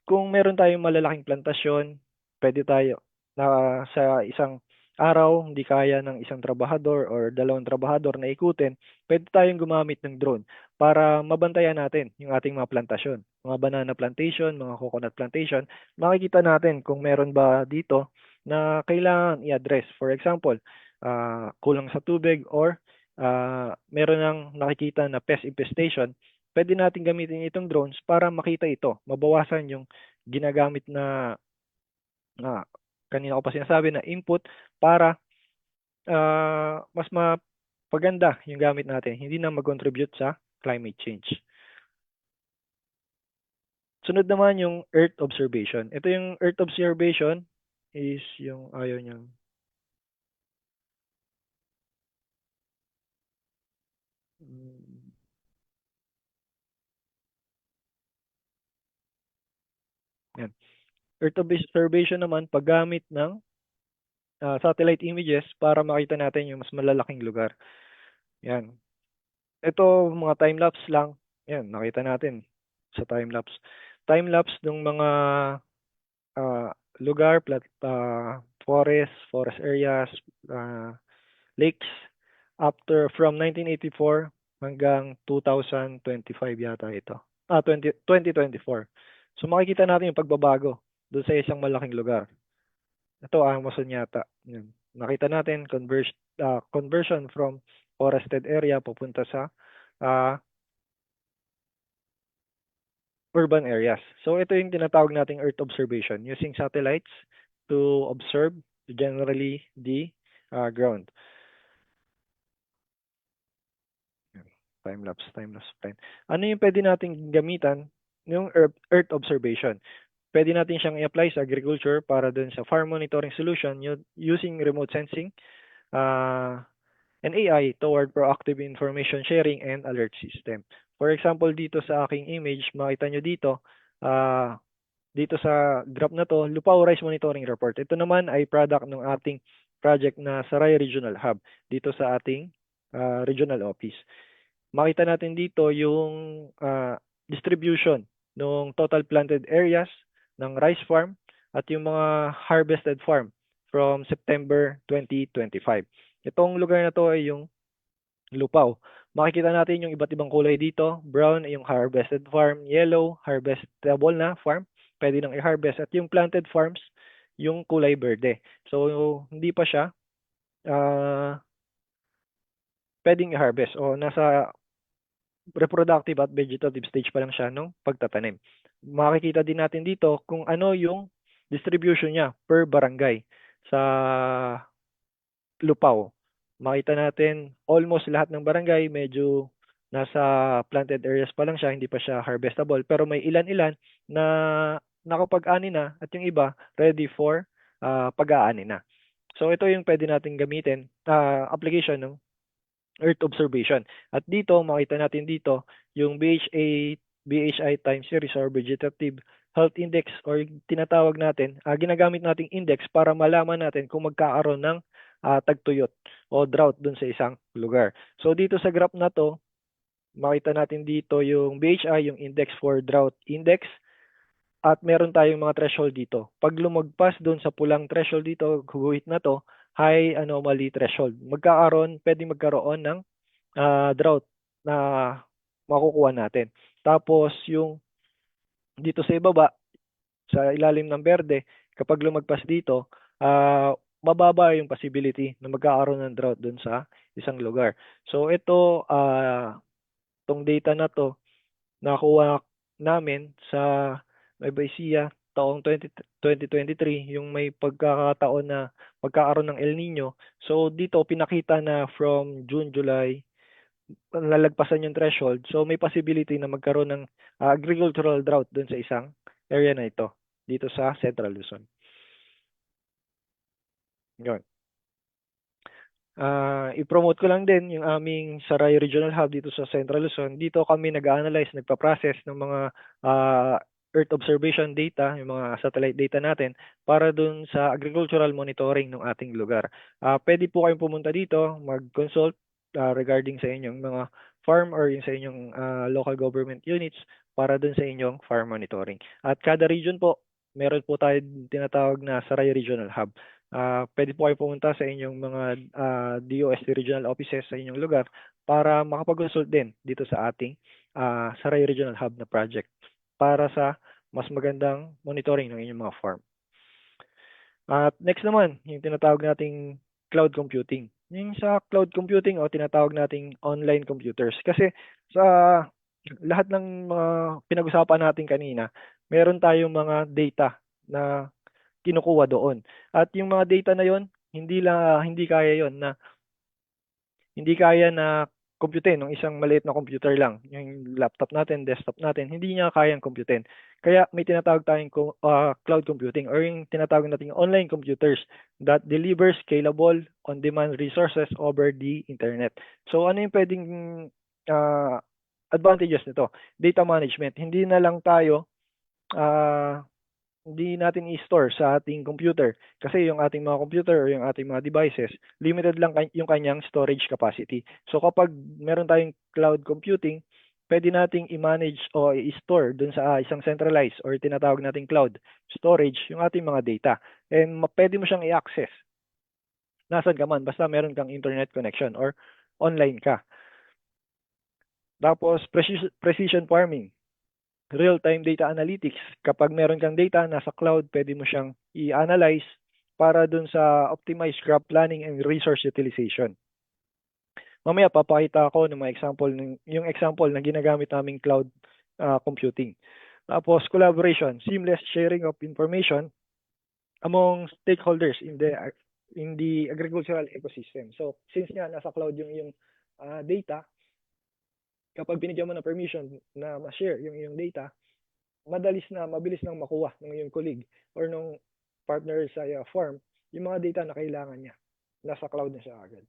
Kung meron tayong malalaking plantasyon, pwede tayo na sa isang araw, hindi kaya ng isang trabahador or dalawang trabahador na ikutin, pwede tayong gumamit ng drone para mabantayan natin yung ating mga plantasyon. Mga banana plantation, mga coconut plantation, makikita natin kung meron ba dito na kailangan i-address. For example, kulang sa tubig or meron ng nakikita na pest infestation, pwede natin gamitin itong drones para makita ito. Mabawasan yung ginagamit na kanina ko pa sinasabi na input para mas mapaganda yung gamit natin. Hindi na mag-contribute sa climate change. Sunod naman yung Earth observation. Ito yung Earth observation is yung ayaw niyang yan. Earth observation naman paggamit ng satellite images para makita natin yung mas malalaking lugar. Yan. Ito mga time-lapse lang. Yan, nakita natin sa time-lapse. Time-lapse ng mga lugar, forest areas, lakes, from 1984 hanggang 2025 yata ito. 2024. So makikita natin yung pagbabago doon sa isang malaking lugar. Ito, Amazon yata. Yan. Nakita natin conversion from forested area papunta sa urban areas. So ito yung tinatawag nating Earth observation using satellites to observe generally the ground. Time-lapse. Ano yung pwede nating gamitan yung Earth observation? Pwede natin siyang i-apply sa agriculture para dun sa farm monitoring solution using remote sensing and AI toward proactive information sharing and alert system. For example, dito sa aking image, makita nyo dito, dito sa graph na to, Lupao Rice Monitoring Report. Ito naman ay product ng ating project na Saray Regional Hub dito sa ating regional office. Makita natin dito yung distribution ng total planted areas ng rice farm at yung mga harvested farm from September 2025. Itong lugar na to ay yung Lupao. Makikita natin yung iba't ibang kulay dito. Brown ay yung harvested farm, yellow, harvestable na farm, pwede nang i-harvest. At yung planted farms, yung kulay berde. So, hindi pa siya pwedeng i-harvest o nasa reproductive at vegetative stage pa lang siya nung pagtatanim. Makikita din natin dito kung ano yung distribution niya per barangay sa Lupao. Makita natin almost lahat ng barangay medyo nasa planted areas pa lang siya, hindi pa siya harvestable. Pero may ilan-ilan na nakapag-ani na at yung iba ready for pag-aani na. So ito yung pwede natin gamitin, application ng Earth observation. At dito, makita natin dito, yung BHI time series or Vegetative Health Index or yung tinatawag natin, ginagamit nating index para malaman natin kung magkakaroon ng tagtuyot o drought dun sa isang lugar. So dito sa graph na to, makita natin dito yung BHI, yung index for drought index, at meron tayong mga threshold dito. Pag lumagpas doon sa pulang threshold dito, guhit na to, high anomaly threshold. Pwedeng magkaroon ng drought na makukuha natin. Tapos yung dito sa ibaba, sa ilalim ng berde, kapag lumagpas dito, mababa yung possibility na magkakaroon ng drought doon sa isang lugar. So ito, tong data na to, nakuha namin sa Nueva Ecija taong 2023, yung may pagkakataon na magkakaroon ng El Nino. So dito pinakita na from June, July, nalagpasan yung threshold. So may possibility na magkaroon ng agricultural drought dun sa isang area na ito, dito sa Central Luzon. Yun. I-promote ko lang din yung aming Saray Regional Hub dito sa Central Luzon. Dito kami nag-analyze, nagpa-process ng mga Earth observation data, yung mga satellite data natin para dun sa agricultural monitoring ng ating lugar. Pwede po kayong pumunta dito, mag-consult regarding sa inyong mga farm or yung sa inyong local government units para dun sa inyong farm monitoring. At kada region po, meron po tayo tinatawag na Saray Regional Hub. Pwede po kayo pumunta sa inyong mga DOST regional offices sa inyong lugar para makapag-consult din dito sa ating Saray Regional Hub na project para sa mas magandang monitoring ng inyong mga farm. At next naman, yung tinatawag nating cloud computing. Yung sa cloud computing o tinatawag nating online computers. Kasi sa lahat ng mga pinag-usapan natin kanina, meron tayong mga data na kinukuha doon. At yung mga data na yon, hindi kaya na computein ng isang maliit na computer lang. Yung laptop natin, desktop natin, hindi niya kayang computein. Kaya may tinatawag tayong cloud computing or yung tinatawag nating online computers that deliver scalable on-demand resources over the internet. So ano yung pwedeng advantages nito? Data management. Hindi natin i-store sa ating computer kasi yung ating mga computer or yung ating mga devices, limited lang yung kanyang storage capacity. So kapag meron tayong cloud computing, pwede nating i-manage o i-store dun sa isang centralized or tinatawag nating cloud storage yung ating mga data. And pwede mo siyang i-access. Nasaan ka man, basta meron kang internet connection or online ka. Tapos precision farming. Real-time data analytics. Kapag meron kang data nasa cloud, pwede mo siyang i-analyze para dun sa optimized crop planning and resource utilization. Mamaya papakita ako ng mga example, yung example na ginagamit naming cloud computing. Tapos collaboration, seamless sharing of information among stakeholders in the agricultural ecosystem. So since nga nasa cloud yung data, kapag binigyan mo ng permission na ma-share yung iyong data, mabilis nang makuha ng iyong colleague or ng partner sa farm yung mga data na kailangan niya. Nasa cloud na siya agad.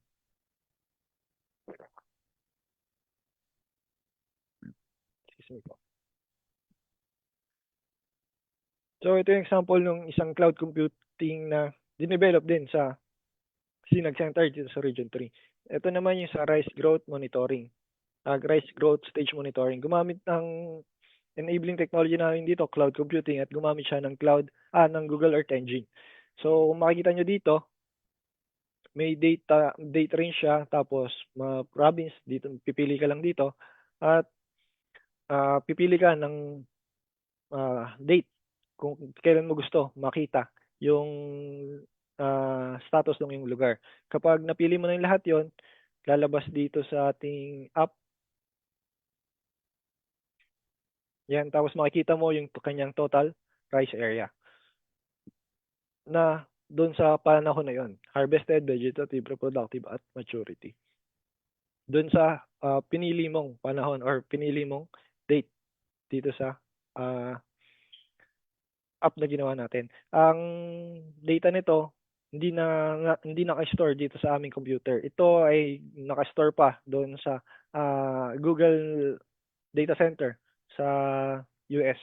Excuse me po. So ito yung example ng isang cloud computing na dinevelop din sa Sinag Center dito sa Region 3. Ito naman yung sa rice growth monitoring. Rice growth stage monitoring. Gumamit ng enabling technology namin dito, cloud computing, at gumamit siya ng ng Google Earth Engine. So, kung makikita nyo dito, may date range siya, tapos province, dito, pipili ka lang dito, at pipili ka ng date kung kailan mo gusto makita yung status ng iyong lugar. Kapag napili mo na yung lahat yon, lalabas dito sa ating app. Yan, tapos makikita mo yung kanyang total rice area na doon sa panahon na yon, harvested, vegetative, reproductive, at maturity. Doon sa pinili mong panahon or pinili mong date dito sa app na ginawa natin. Ang data nito, hindi naka-store dito sa aming computer. Ito ay naka-store pa doon sa Google data center sa US.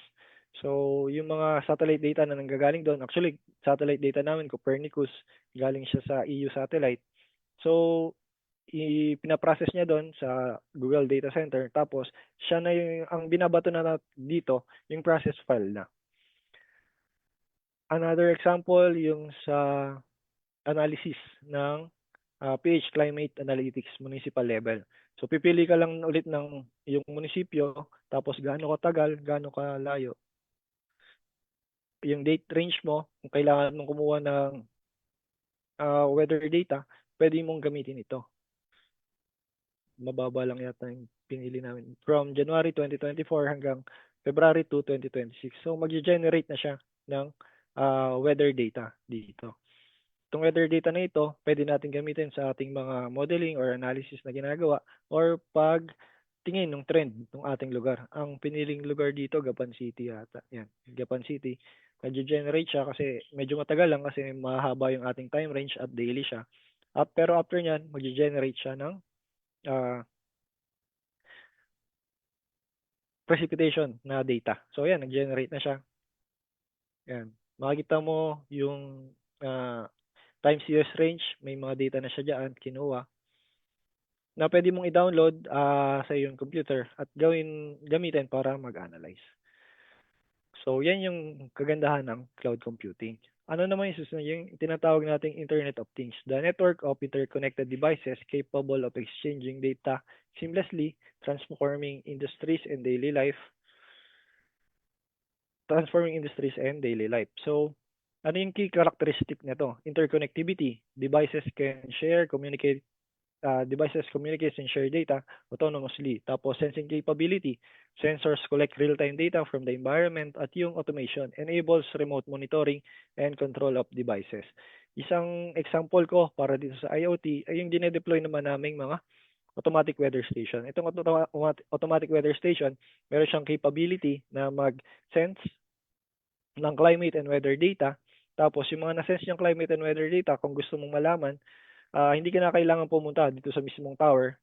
So, yung mga satellite data na nanggagaling doon, actually, satellite data namin, Copernicus, galing siya sa EU satellite. So, pinaprocess niya doon sa Google Data Center. Tapos, siya na yung, ang binabato na dito, yung process file na. Another example, yung sa analysis ng PH Climate Analytics Municipal Level. So, pipili ka lang ulit ng yung munisipyo, tapos gaano katagal, gaano kalayo. Yung date range mo, kung kailangan mong kumuha ng weather data, pwede mong gamitin ito. Mababa lang yata yung pinili namin. From January 2024 hanggang February 2, 2026. So, mag-generate na siya ng weather data dito. Itong weather data na ito, pwede natin gamitin sa ating mga modeling or analysis na ginagawa or pag tingin ng trend ng ating lugar. Ang piniling lugar dito, Gapan City yata. Yan, Gapan City. Nag-generate siya kasi medyo matagal lang kasi mahaba yung ating time range at daily siya. Pero after nyan, mag-generate siya ng precipitation na data. So, yan, nag-generate na siya. Yan. Makikita mo yung time series range, may mga data na siya dyan, kinuha, na pwede mong i-download sa iyong computer at gamitin para mag-analyze. So, yan yung kagandahan ng cloud computing. Ano naman yung susunod? Yung tinatawag nating Internet of Things. The network of interconnected devices capable of exchanging data seamlessly, transforming industries and daily life. So, ano yung key characteristic nito? Interconnectivity. Devices communicate and share data autonomously. Tapos sensing capability. Sensors collect real-time data from the environment at yung automation enables remote monitoring and control of devices. Isang example ko para dito sa IoT ay yung dinedeploy naman naming mga automatic weather station. Itong automatic weather station, meron siyang capability na mag-sense ng climate and weather data. Tapos yung mga na-sense niyang climate and weather data, kung gusto mong malaman, hindi ka na kailangan pumunta dito sa mismong tower.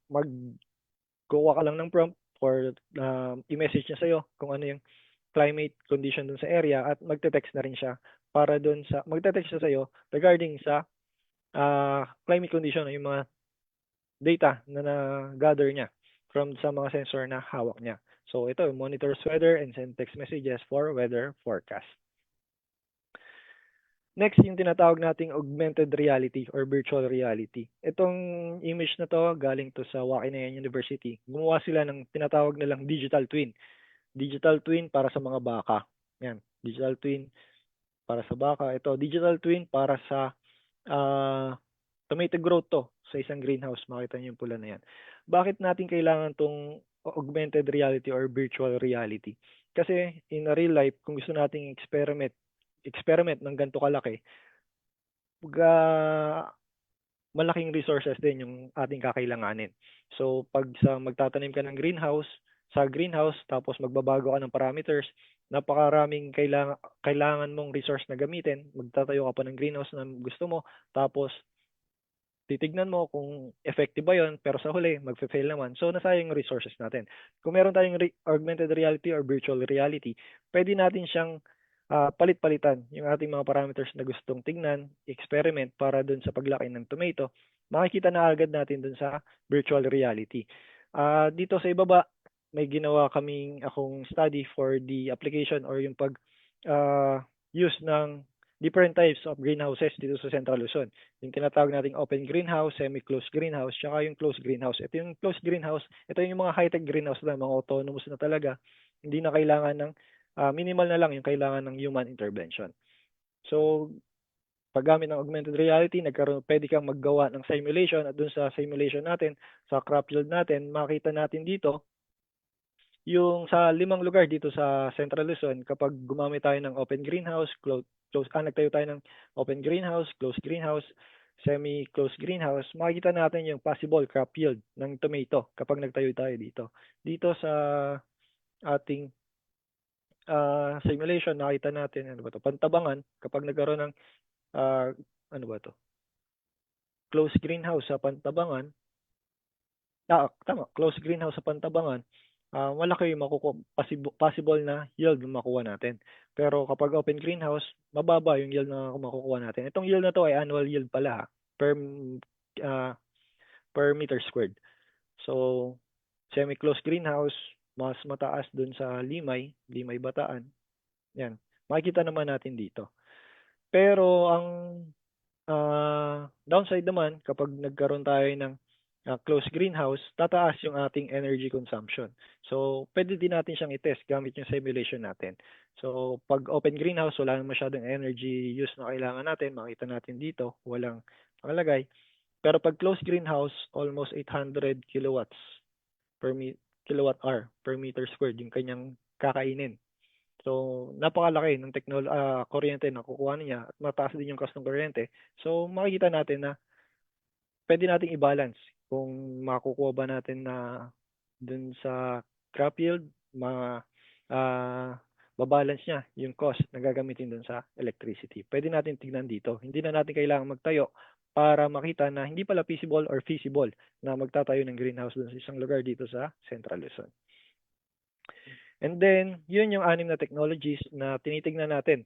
Mag-gawa ka lang ng prompt for i-message niya sa'yo kung ano yung climate condition dun sa area at magte-text na rin siya para dun sa magte-text siya sa'yo regarding sa climate condition, yung mga data na na-gather niya from sa mga sensor na hawak niya. So ito, monitors weather and send text messages for weather forecast. Next, yung tinatawag nating augmented reality or virtual reality. Itong image na to galing to sa Wakainayan University. Gumawa sila ng tinatawag nilang digital twin. Digital twin para sa mga baka. Yan, digital twin para sa baka. Ito, digital twin para sa tomato growth to sa isang greenhouse. Makita niyo yung pula na yan. Bakit natin kailangan tong augmented reality or virtual reality? Kasi in a real life, kung gusto nating experiment ng ganito kalaki, malaking resources din yung ating kakailanganin. So, pag magtatanim ka ng greenhouse, tapos magbabago ka ng parameters, napakaraming kailangan mong resource na gamitin, magtatayo ka pa ng greenhouse na gusto mo, tapos titignan mo kung effective ba yun, pero sa huli, magfe-fail naman. So, nasayang yung resources natin. Kung meron tayong augmented reality or virtual reality, pwede natin siyang palit-palitan yung ating mga parameters na gustong tingnan, experiment para dun sa paglaki ng tomato, makikita na agad natin dun sa virtual reality. Dito sa ibaba, may ginawa akong study for the application or yung use ng different types of greenhouses dito sa Central Luzon. Yung tinatawag nating open greenhouse, semi-closed greenhouse, tsaka yung closed greenhouse. Ito yung closed greenhouse, ito yung mga high-tech greenhouse na, mga autonomous na talaga. Hindi na kailangan ng minimal na lang yung kailangan ng human intervention. So, paggamit ng augmented reality, pwede kang maggawa ng simulation at dun sa simulation natin, sa crop yield natin, makita natin dito, yung sa 5 lugar dito sa Central Luzon, kapag gumamit tayo ng open greenhouse, nagtayo tayo ng open greenhouse, closed greenhouse, semi-closed greenhouse, makikita natin yung possible crop yield ng tomato kapag nagtayo tayo dito. Dito sa ating simulation, nakita natin, Pantabangan, kapag nagkaroon ng ah, ano ba 'to? Closed greenhouse sa Pantabangan. Tama, closed greenhouse sa Pantabangan, malaki yung possible na yield na makuha natin. Pero kapag open greenhouse, mababa yung yield na makukuha natin. Itong yield na to ay annual yield pala, ah, per meter squared. So, semi-closed greenhouse, mas mataas dun sa Limay Bataan. Yan. Makikita naman natin dito. Pero ang downside naman, kapag nagkaroon tayo ng closed greenhouse, tataas yung ating energy consumption. So, pwede din natin siyang i-test gamit yung simulation natin. So, pag open greenhouse, wala nang masyadong energy use na kailangan natin. Makita natin dito, walang nakalagay. Pero pag closed greenhouse, almost 800 kilowatts kilowatt hour per meter squared yung kanyang kakainin. So, napakalaki ng kuryente na kukuha niya at mataas din yung cost ng kuryente. So, makikita natin na pwede nating i-balance kung makukuha ba natin na dun sa crop yield, babalance niya yung cost na gagamitin dun sa electricity. Pwede natin tignan dito. Hindi na natin kailangan magtayo para makita na hindi pala feasible or feasible na magtatayo ng greenhouse dun sa isang lugar dito sa Central Luzon. And then, yun yung 6 na technologies na tinitignan natin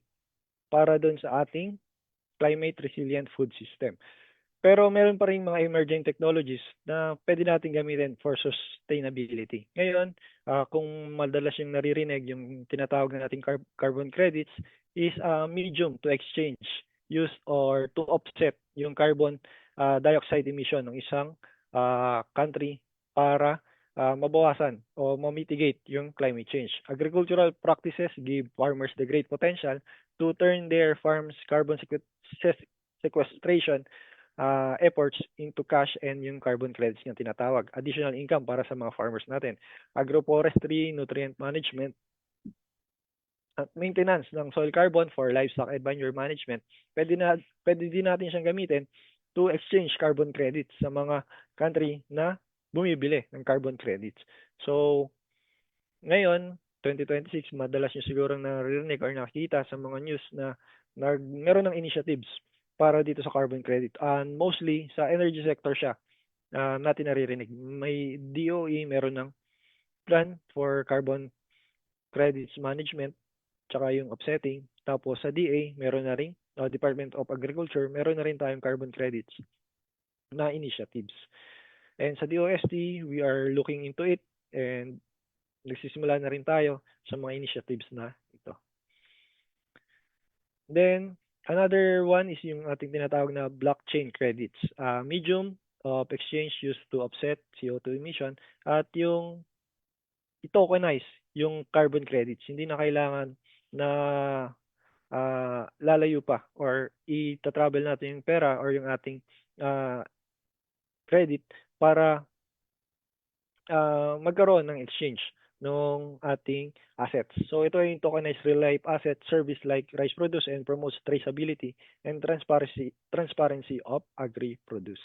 para doon sa ating climate resilient food system. Pero meron pa rin mga emerging technologies na pwede natin gamitin for sustainability. Ngayon, kung madalas yung naririnig, yung tinatawag na nating carbon credits is a medium to exchange, use or to offset yung carbon dioxide emission ng isang country para mabawasan o ma-mitigate yung climate change. Agricultural practices give farmers the great potential to turn their farms' carbon sequestration efforts into cash and yung carbon credits yung tinatawag. Additional income para sa mga farmers natin. Agroforestry, nutrient management, at maintenance ng soil carbon for livestock and manure management. Pwede din natin siyang gamitin to exchange carbon credits sa mga country na bumibili ng carbon credits. So, ngayon, 2026, madalas nyo siguro naririnig or nakikita sa mga news na meron ng initiatives para dito sa carbon credit. And mostly, sa energy sector siya natin naririnig. May DOE, meron ng plan for carbon credits management, tsaka yung offsetting. Tapos sa DA, meron na rin, Department of Agriculture, meron na rin tayong carbon credits na initiatives. And sa DOST, we are looking into it and nagsisimula na rin tayo sa mga initiatives na ito. Then, another one is yung ating tinatawag na blockchain credits. Medium of exchange used to offset CO2 emission at yung i-tokenize yung carbon credits. Hindi na kailangan na lalayo pa or i-travel natin yung pera or yung ating credit para magkaroon ng exchange ng ating assets. So ito ay tokenized real-life asset service like rice produce and promotes traceability and transparency of agri-produce.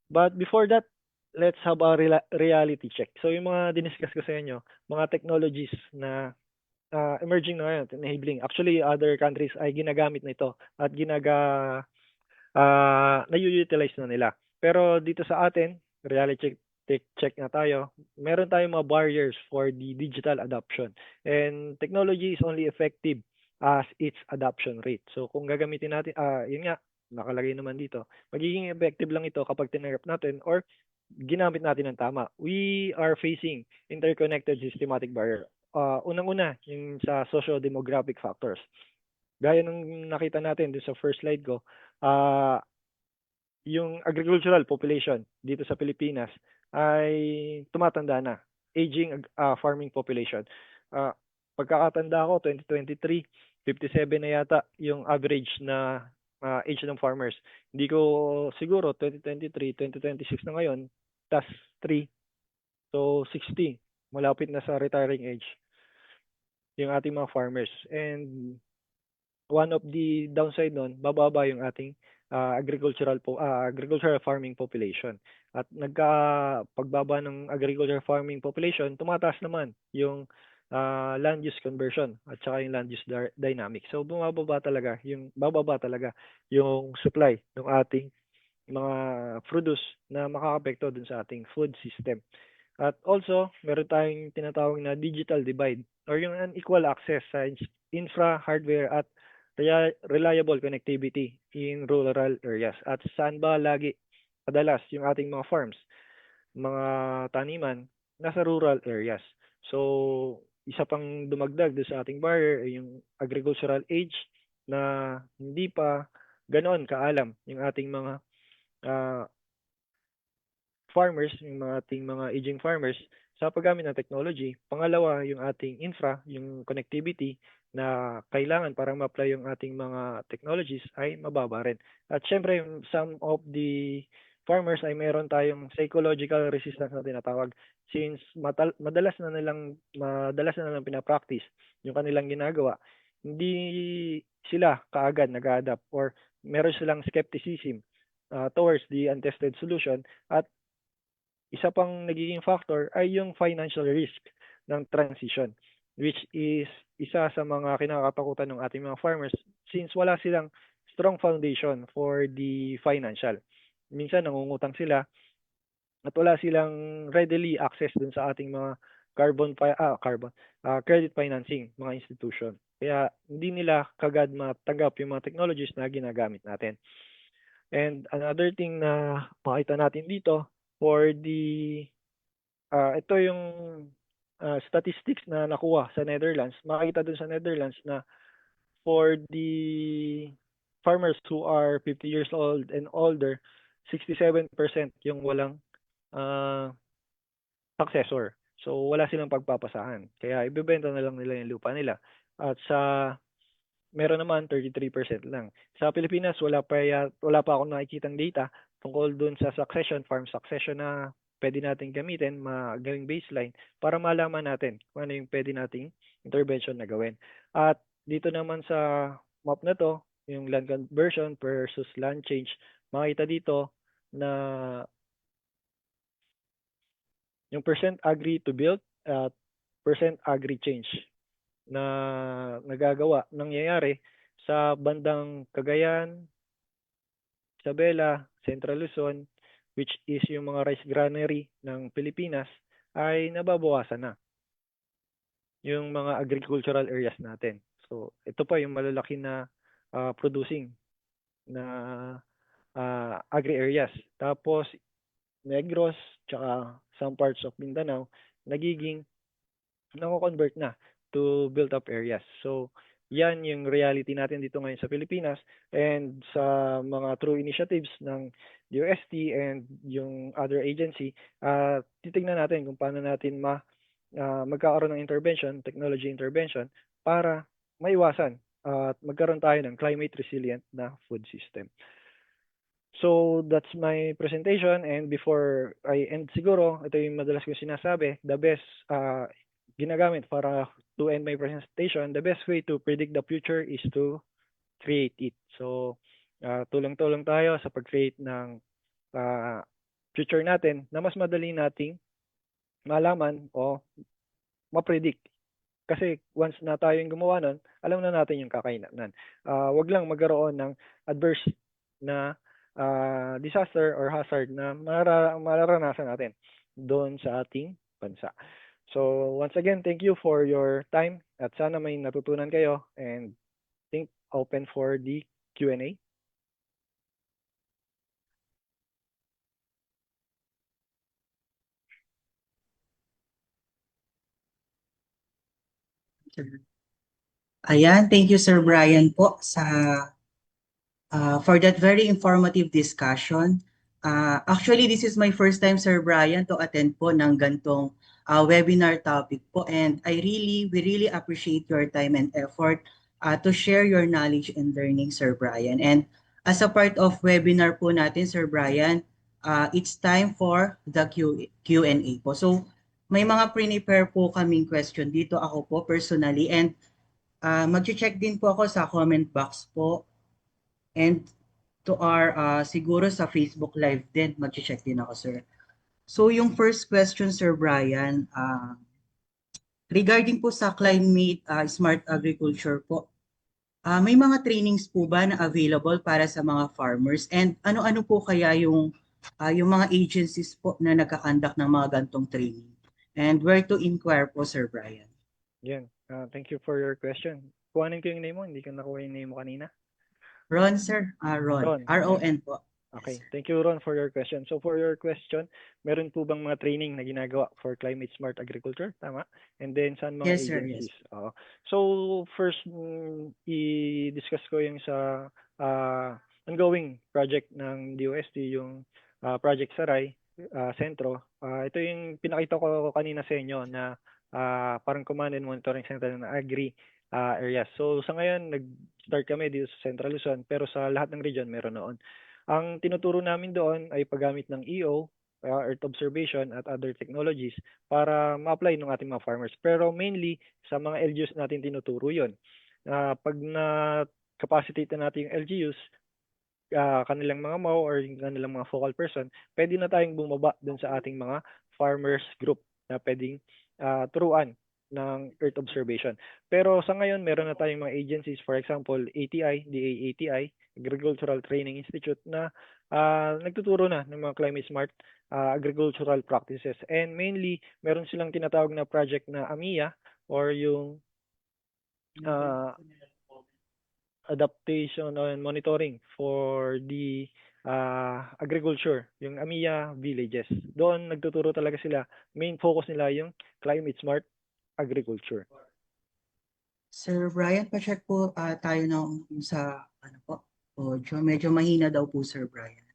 But before that, let's have a reality check. So yung mga diniscuss ko sa inyo, mga technologies na emerging na ngayon, enabling. Actually, other countries ay ginagamit na ito at na-utilize na nila. Pero dito sa atin, reality check na tayo, meron tayong mga barriers for the digital adoption. And technology is only effective as its adoption rate. So kung gagamitin natin, yun nga, nakalagay naman dito, magiging effective lang ito kapag tinanggap natin or ginamit natin ng tama. We are facing interconnected systematic barrier. Unang-una, yung sa socio-demographic factors. Gaya ng nakita natin dun sa first slide ko, yung agricultural population dito sa Pilipinas ay tumatanda na. Aging farming population. Pagkakatanda ko, 2023, 57 na yata yung average na age ng farmers. Hindi ko siguro 2023, 2026 na ngayon, tas 3. So 60, malapit na sa retiring age yung ating mga farmers. And one of the downside nun, bababa yung ating agricultural farming population. At pagbaba ng agricultural farming population, tumataas naman yung land use conversion at saka yung land use dynamics. So bababa talaga yung supply ng ating mga produce na makakapekto dun sa ating food system. At also, meron tayong tinatawag na digital divide or yung unequal access sa infra, hardware at reliable connectivity in rural areas. At saan ba lagi kadalas yung ating mga farms, mga taniman, nasa rural areas. So, isa pang dumagdag doon sa ating barrier ay yung agricultural age na hindi pa ganoon kaalam yung ating mga farmers, yung mga ating mga aging farmers sa paggamit ng technology. Pangalawa, yung ating infra, yung connectivity na kailangan para ma-apply yung ating mga technologies ay mababa rin. At syempre, some of the farmers ay meron tayong psychological resistance na tinatawag since madalas na nilang pinapractice yung kanilang ginagawa. Hindi sila kaagad nag-adapt or meron silang skepticism towards the untested solution at isa pang nagiging factor ay yung financial risk ng transition, which is isa sa mga kinakatakutan ng ating mga farmers since wala silang strong foundation for the financial. Minsan nangungutang sila at wala silang readily access dun sa ating mga credit financing mga institution. Kaya hindi nila kagad matanggap yung mga technologies na ginagamit natin. And another thing na makita natin dito for the ito yung statistics na nakuha sa Netherlands. Makita dun sa Netherlands na for the farmers who are 50 years old and older, 67% yung walang successor. So wala silang pagpapasahan. Kaya ibebenta na lang nila yung lupa nila. At meron naman 33% lang. Sa Pilipinas wala pa akong nakikitang data tungkol dun sa farm succession na pwede natin gamitin, magawing baseline para malaman natin kung ano yung pwede nating intervention na gawin. At dito naman sa map na to, yung land conversion versus land change, makita dito na yung percent agree to build at percent agree change na nangyayari sa bandang Cagayan, Isabela, Central Luzon, which is yung mga rice granary ng Pilipinas, ay nababawasan na yung mga agricultural areas natin. So, ito pa yung malalaki na producing na agri areas. Tapos, Negros, tsaka some parts of Mindanao, nako-convert na to built-up areas. So, yan yung reality natin dito ngayon sa Pilipinas and sa mga true initiatives ng DOST and yung other agency, titignan natin kung paano natin magkakaroon ng technology intervention para maiwasan at magkaroon tayo ng climate resilient na food system. So, that's my presentation and before I end siguro, ito yung madalas kong sinasabi, the best ginagamit para to end my presentation, the best way to predict the future is to create it. So, tulong-tulong tayo sa pag-create ng future natin na mas madali nating malaman o ma-predict. Kasi once na tayo yung gumawa nun, alam na natin yung kakainan. Wag lang magkaroon ng adverse na disaster or hazard na mararanasan natin doon sa ating bansa. So once again, thank you for your time at sana may natutunan kayo and think open for the Q&A. Ayan, thank you Sir Brian po for that very informative discussion. Actually, this is my first time, Sir Brian, to attend po ng gantong webinar topic po. And we really appreciate your time and effort to share your knowledge and learning, Sir Brian. And as a part of webinar po natin, Sir Brian, it's time for the Q&A po. So, may mga pre-prepare po kaming question dito ako po personally. And mag-check din po ako sa comment box po. And to our, siguro sa Facebook Live din, mag-check din ako, sir. So, yung first question, Sir Brian, regarding po sa climate smart agriculture po, may mga trainings po ba na available para sa mga farmers? And ano-ano po kaya yung mga agencies po na nagkakandak ng mga gantong training? And where to inquire po, Sir Brian? Yan. Thank you for your question. Kuhanin ko yung name mo, hindi ko nakuha yung name mo kanina. Ron, sir. Ron. Ron, R-O-N po. Okay, thank you Ron for your question. So for your question, meron po bang mga training na ginagawa for climate smart agriculture? Tama? And then saan mga Yes, sir, yes. agencies? Oo. So first, i-discuss ko yung sa ongoing project ng DOST, yung Project Saray, Sentro. Ito yung pinakita ko kanina sa inyo na parang command and monitoring center ng agri areas. So sa ngayon, nag-start kami dito sa Central Luzon, pero sa lahat ng region meron noon. Ang tinuturo namin doon ay paggamit ng EO, Earth Observation at other technologies para ma-apply ng ating mga farmers. Pero mainly sa mga LGUs natin tinuturo yun. Pag na-capacitate na natin yung LGUs, kanilang mga MAU or yung kanilang mga focal person, pwede na tayong bumaba dun sa ating mga farmers group na pwedeng turuan ng Earth Observation. Pero sa ngayon, meron na tayong mga agencies, for example, ATI, DA-ATI, Agricultural Training Institute, na nagtuturo na ng mga climate smart agricultural practices. And mainly, meron silang tinatawag na project na AMIA or yung adaptation and monitoring for the agriculture, yung AMIA villages. Doon nagtuturo talaga sila. Main focus nila yung climate smart agriculture. Sir Brian, pa-check po tayo sa ano po, audio. Medyo mahina daw po, Sir Brian.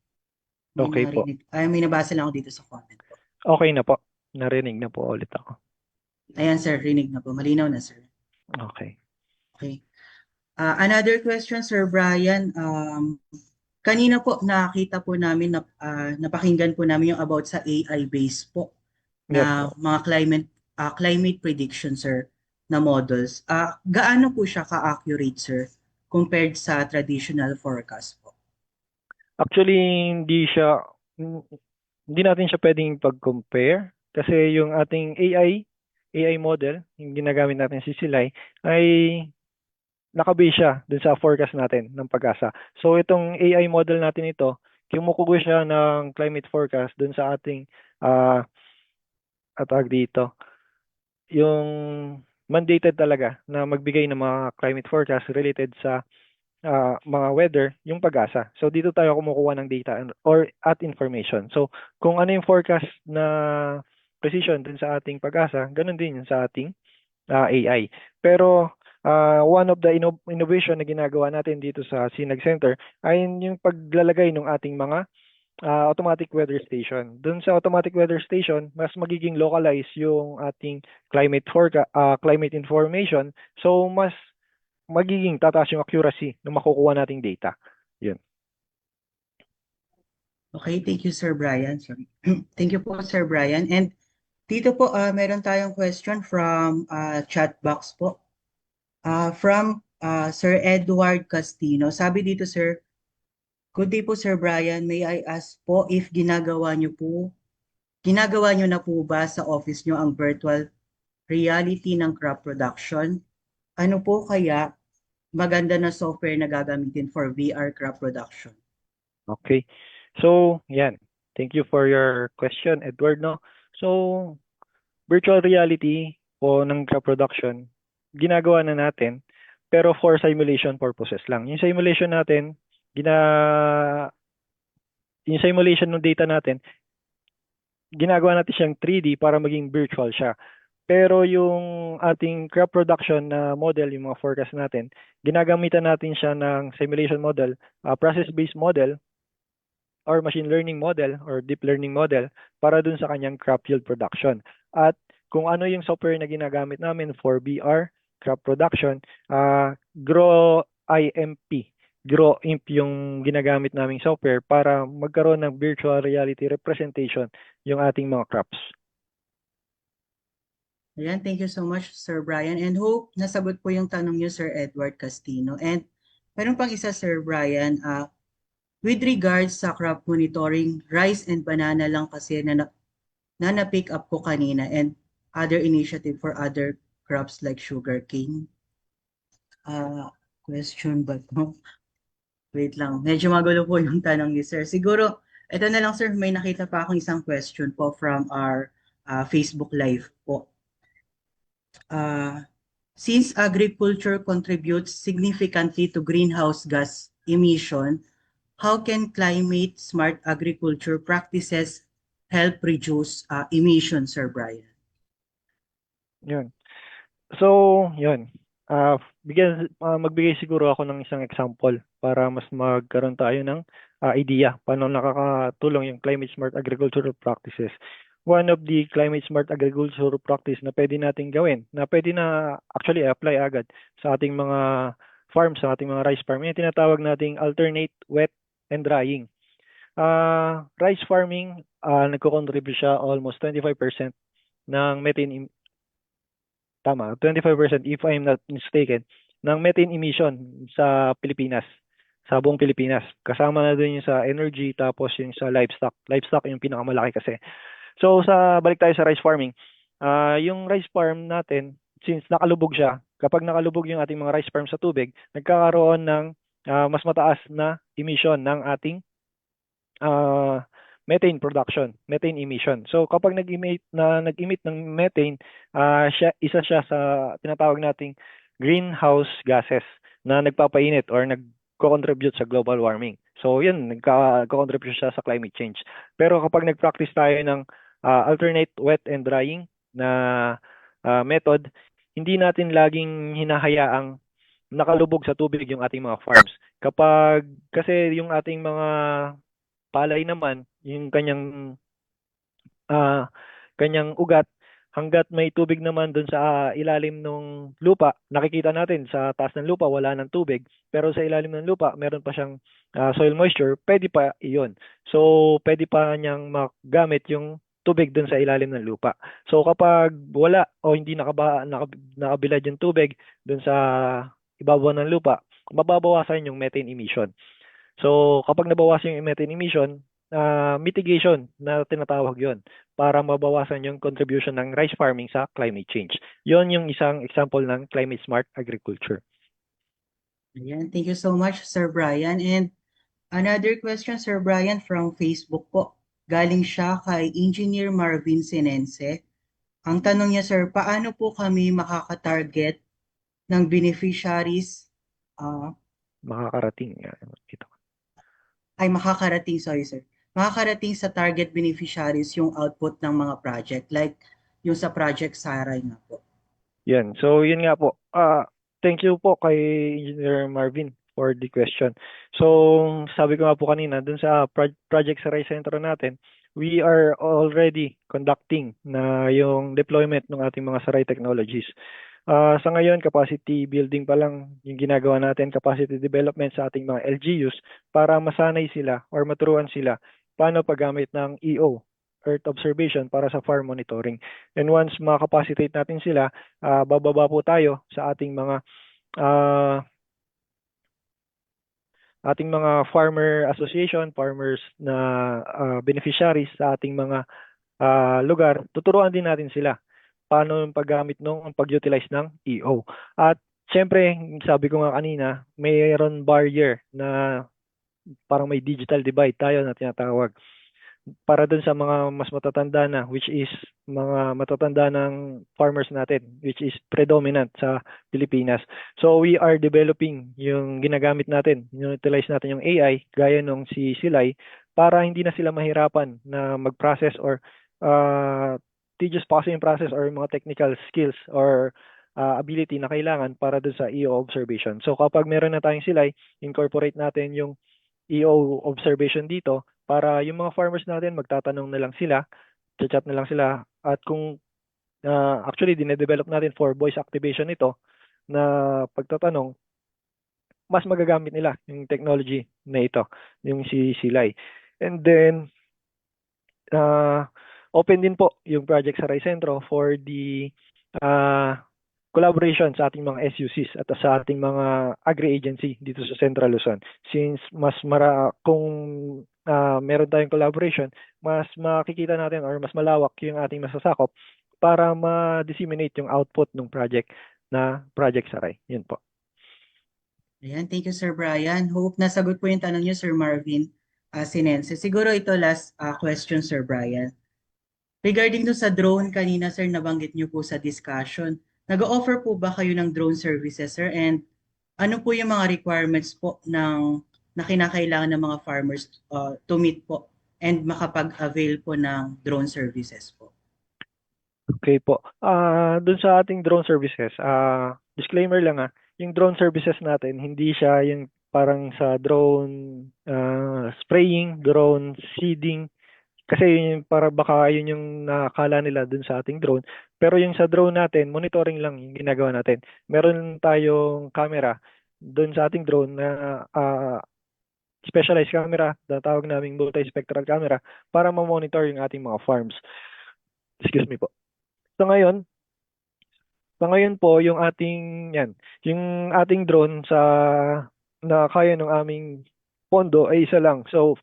Okay po. May nabasa lang ako dito sa comment po. Okay na po. Narinig na po ulit ako. Ayan, sir, rinig na po. Malinaw na, sir. Okay. Okay. Another question, Sir Brian. Kanina po nakita po namin, napakinggan po namin yung about sa AI base po na mga climate prediction, sir, na models. Gaano po siya ka-accurate, sir, compared sa traditional forecast po? Actually, hindi natin siya pwedeng pag-compare kasi yung ating AI model, yung ginagamit natin si Silay, ay nakabase siya dun sa forecast natin ng Pag-asa. So itong AI model natin ito, kumukuha siya ng climate forecast dun sa ating dito, yung mandated talaga na magbigay ng mga climate forecast related sa mga weather, yung Pag-asa. So dito tayo kumukuha ng data at information. So kung ano yung forecast na precision dun sa ating Pag-asa, ganun din yung sa ating AI. Pero one of the innovation na ginagawa natin dito sa Sinag Center ay yung paglalagay ng ating mga automatic weather station. Doon sa automatic weather station, mas magiging localized yung ating climate information. So mas magiging tataas yung accuracy ng makukuha nating data. Yun. Okay, thank you, Sir Brian. Sorry. Thank you po, Sir Brian. And dito po, meron tayong question from chat box po. From Sir Edward Castino. Sabi dito, sir, good day po, Sir Brian. May I ask po if ginagawa nyo na po ba sa office nyo ang virtual reality ng crop production? Ano po kaya maganda na software na gagamitin for VR crop production? Okay. So, yan. Thank you for your question, Edward. No? So, virtual reality po ng crop production, ginagawa na natin, pero for simulation purposes lang. Yung simulation natin, yung simulation ng data natin, ginagawa natin siyang 3D para maging virtual siya. Pero yung ating crop production na model, yung mga forecast natin, ginagamitan natin siya ng simulation model, process-based model, or machine learning model, or deep learning model, para dun sa kanyang crop yield production. At kung ano yung software na ginagamit namin for VR, crop production, GrowIMP yung ginagamit naming software para magkaroon ng virtual reality representation yung ating mga crops. Ayan, thank you so much, Sir Brian. And hope nasagot po yung tanong niyo, Sir Edward Castino. And meron pang isa, Sir Brian, with regards sa crop monitoring, rice and banana lang kasi na na-pick up ko kanina and other initiative for other crops like sugarcane. Question ba to? Wait lang, medyo magulo po yung tanong ni sir. Siguro, ito na lang sir, may nakita pa akong isang question po from our Facebook Live po. Since agriculture contributes significantly to greenhouse gas emission, how can climate smart agriculture practices help reduce emissions, Sir Brian? Yun. So, yun. Magbigay siguro ako ng isang example para mas magkaroon tayo ng idea paano nakakatulong yung climate smart agricultural practices. One of the climate smart agricultural practice na pwede nating gawin, na pwede na actually apply agad sa ating mga farms, sa ating mga rice farm, yung tinatawag nating alternate wet and drying. Rice farming, nagko-contribute siya almost 25% ng methane 25% if I'm not mistaken, ng methane emission sa Pilipinas, sa buong Pilipinas. Kasama na doon yung sa energy, tapos yung sa livestock. Livestock yung pinakamalaki kasi. So, balik tayo sa rice farming. Yung rice farm natin, since nakalubog siya, kapag nakalubog yung ating mga rice farm sa tubig, nagkakaroon ng mas mataas na emission ng ating methane production, methane emission. So kapag nag-emit ng methane, isa siya sa tinatawag nating greenhouse gases na nagpapainit or nagko-contribute sa global warming. So yun, nagko-contribute siya sa climate change. Pero kapag nag-practice tayo ng alternate wet and drying na method, hindi natin laging hinahayaang nakalubog sa tubig yung ating mga farms. Kasi yung ating mga palay naman, yung kanyang ugat, hanggat may tubig naman doon sa ilalim ng lupa, nakikita natin sa taas ng lupa wala ng tubig, pero sa ilalim ng lupa meron pa siyang soil moisture, pwede pa iyon. So pwede pa niyang magamit yung tubig doon sa ilalim ng lupa. So kapag wala o hindi nakabilad yung tubig doon sa ibabaw ng lupa, mababawasan yung methane emission. So kapag nabawasan yung methane emission, mitigation na tinatawag yon para mabawasan yung contribution ng rice farming sa climate change. Yon yung isang example ng climate smart agriculture. Ayan, thank you so much, Sir Brian. And another question, Sir Brian, from Facebook po. Galing siya kay Engineer Marvin Sinense. Ang tanong niya, sir, paano po kami makaka-target ng beneficiaries Makakarating. makakarating, sorry sir, makakarating sa target beneficiaries yung output ng mga project, like yung sa Project Saray nga po. Yan. So, yun nga po. Thank you po kay Engineer Marvin for the question. So, sabi ko nga po kanina, dun sa Project Saray Centro natin, we are already conducting na yung deployment ng ating mga Saray technologies. Sa ngayon, capacity building pa lang yung ginagawa natin, capacity development sa ating mga LGUs para masanay sila or maturuan sila paano paggamit ng EO, Earth Observation, para sa farm monitoring. And once makapacitate natin sila, bababa po tayo sa ating mga farmer association, farmers na beneficiaries sa ating mga lugar. Tuturuan din natin sila paano yung paggamit pag-utilize ng EO. At syempre, sabi ko nga kanina, mayroon barrier na parang may digital divide tayo na tinatawag. Para dun sa mga mas matatanda na, which is mga matatanda ng farmers natin, which is predominant sa Pilipinas. So we are developing yung ginagamit natin, utilize natin yung AI, gaya nung si Silay, para hindi na sila mahirapan na mag-process or tedious processing process or mga technical skills or ability na kailangan para dun sa EO observation. So kapag meron na tayong Silay, incorporate natin yung EO observation dito para yung mga farmers natin magtatanong na lang sila, chat na lang sila, at kung actually dinedevelop natin for voice activation ito na pagtatanong, mas magagamit nila yung technology na ito, yung si Silay. And then open din po yung Project Saray Centro for the collaboration sa ating mga SUCs at sa ating mga agri-agency dito sa Central Luzon. Since kung meron tayong collaboration, mas makikita natin or mas malawak yung ating masasakop para ma-disseminate yung output ng project na Project Saray. Yun po. Ayan, thank you, Sir Brian. Hope nasagot po yung tanong niyo, Sir Marvin Sinense. Siguro ito last question, Sir Brian. Regarding do sa drone, kanina, Sir, nabanggit niyo po sa discussion. Nag-o-offer po ba kayo ng drone services, Sir? And ano po yung mga requirements po na kinakailangan ng mga farmers to meet po and makapag-avail po ng drone services po? Okay po. Dun sa ating drone services, disclaimer lang yung drone services natin, hindi siya yung parang sa drone spraying, drone seeding, kasi para baka yun yung nakakala nila dun sa ating drone. Pero yung sa drone natin, monitoring lang yung ginagawa natin. Meron tayong camera dun sa ating drone na specialized camera, tawag naming multi-spectral camera, para ma-monitor yung ating mga farms. Excuse me po. So ngayon po yung ating drone na kaya ng aming pondo ay isa lang. So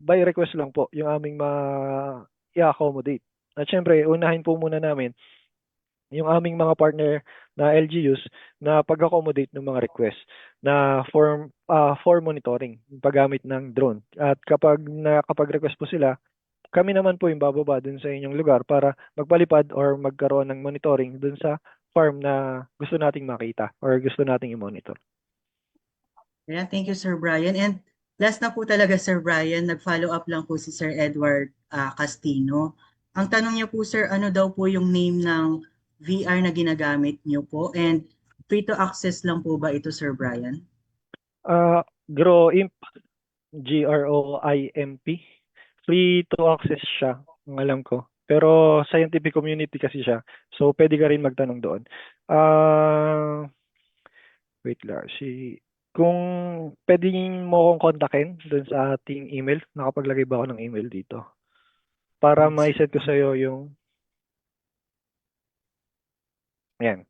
by request lang po yung aming i-accommodate. At syempre, unahin po muna namin yung aming mga partner na LGUs na pag-accommodate ng mga request na for monitoring, paggamit ng drone. At kapag nakapag-request po sila, kami naman po yung bababa dun sa inyong lugar para magpalipad or magkaroon ng monitoring dun sa farm na gusto nating makita or gusto nating i-monitor. Yeah, thank you, Sir Brian. And last na po talaga, Sir Brian, nag-follow up lang po si Sir Edward Castino. Ang tanong niya po, Sir, ano daw po yung name ng VR na ginagamit niyo po? And free to access lang po ba ito, Sir Brian? GROIMP, GROIMP. Free to access siya, ang alam ko. Pero scientific community kasi siya. So, pwede ka rin magtanong doon. Wait lang. Kung pwede mo akong kontakin doon sa ating email, nakapaglagay ba ako ng email dito? Para ma-set ko sa'yo yung... Ayan.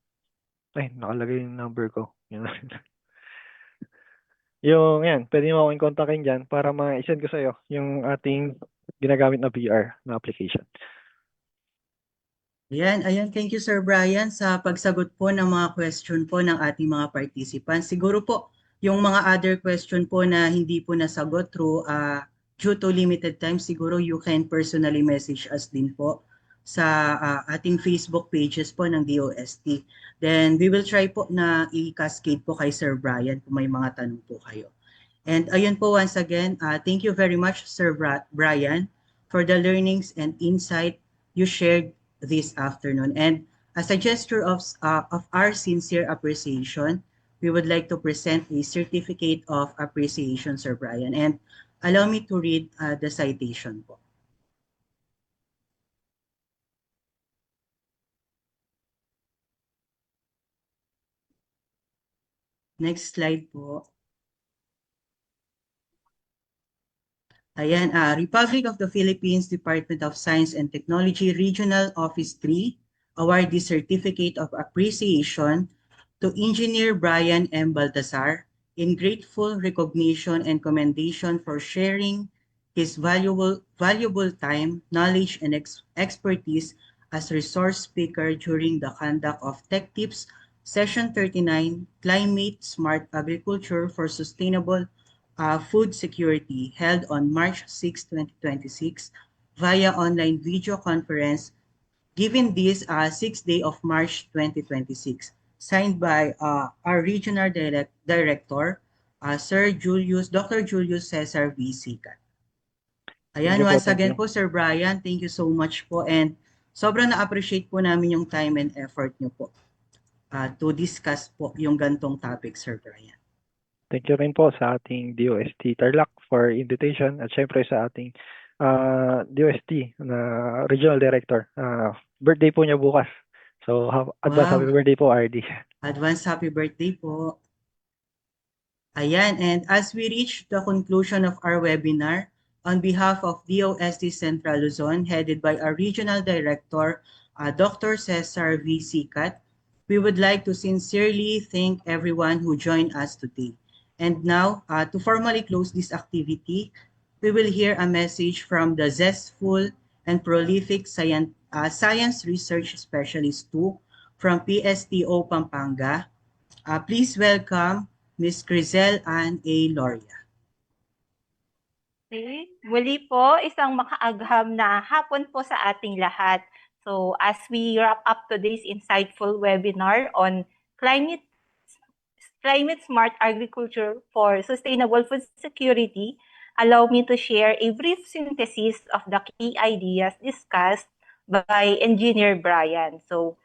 Ay, nakalagay yung number ko. Pwede mo akong kontakin dyan para ma-send ko sa'yo yung ating ginagamit na VR na application. Ayan, thank you, Sir Brian, sa pagsagot po ng mga question po ng ating mga participants. Siguro po, yung mga other question po na hindi po nasagot due to limited time, siguro you can personally message us din po sa ating Facebook pages po ng DOST. Then we will try po na i-cascade po kay Sir Brian kung may mga tanong po kayo. And ayun po once again, thank you very much, Sir Brian, for the learnings and insight you shared this afternoon. And as a gesture of our sincere appreciation, we would like to present a certificate of appreciation, Sir Brian. And allow me to read the citation po. Next slide po. Ayan, Republic of the Philippines, Department of Science and Technology, Regional Office 3, award the Certificate of Appreciation to Engineer Brian M. Baltasar in grateful recognition and commendation for sharing his valuable time, knowledge, and expertise as resource speaker during the conduct of Tech Tips Session 39, Climate Smart Agriculture for Sustainable Food Security, held on March 6, 2026 via online video conference, given this 6th day of March 2026, signed by our Regional Director, Dr. Julius Cesar V. Sicat. Ayan, once again po, Sir Brian, thank you so much po, and sobrang na-appreciate po namin yung time and effort nyo po to discuss po yung gantong topic, Sir Brian. Thank you rin po sa ating DOST Tarlac for invitation at syempre sa ating DOST na Regional Director. Birthday po niya bukas. So, advance happy birthday po, RD. Advance happy birthday po. Ayan, and as we reach the conclusion of our webinar, on behalf of DOST Central Luzon, headed by our Regional Director, Dr. Cesar V. Sicat, we would like to sincerely thank everyone who joined us today. And now, to formally close this activity, we will hear a message from the zestful and prolific science research specialist 2 from PSTO Pampanga. Please welcome Ms. Crizel Ann A. Loria. Okay. Muli po, isang makaagham na hapon po sa ating lahat. So, as we wrap up today's insightful webinar on climate smart agriculture for sustainable food security, allow me to share a brief synthesis of the key ideas discussed by Engineer Brian. So,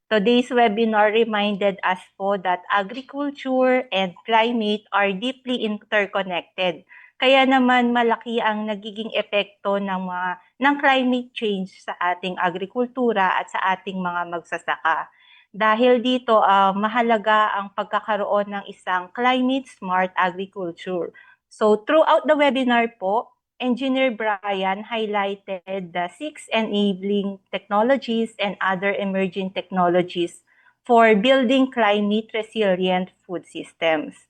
today's webinar reminded us po that agriculture and climate are deeply interconnected. Kaya naman malaki ang nagiging epekto ng climate change sa ating agrikultura at sa ating mga magsasaka. Dahil dito, mahalaga ang pagkakaroon ng isang climate smart agriculture. So throughout the webinar po, Engineer Brian highlighted the 6 enabling technologies and other emerging technologies for building climate resilient food systems.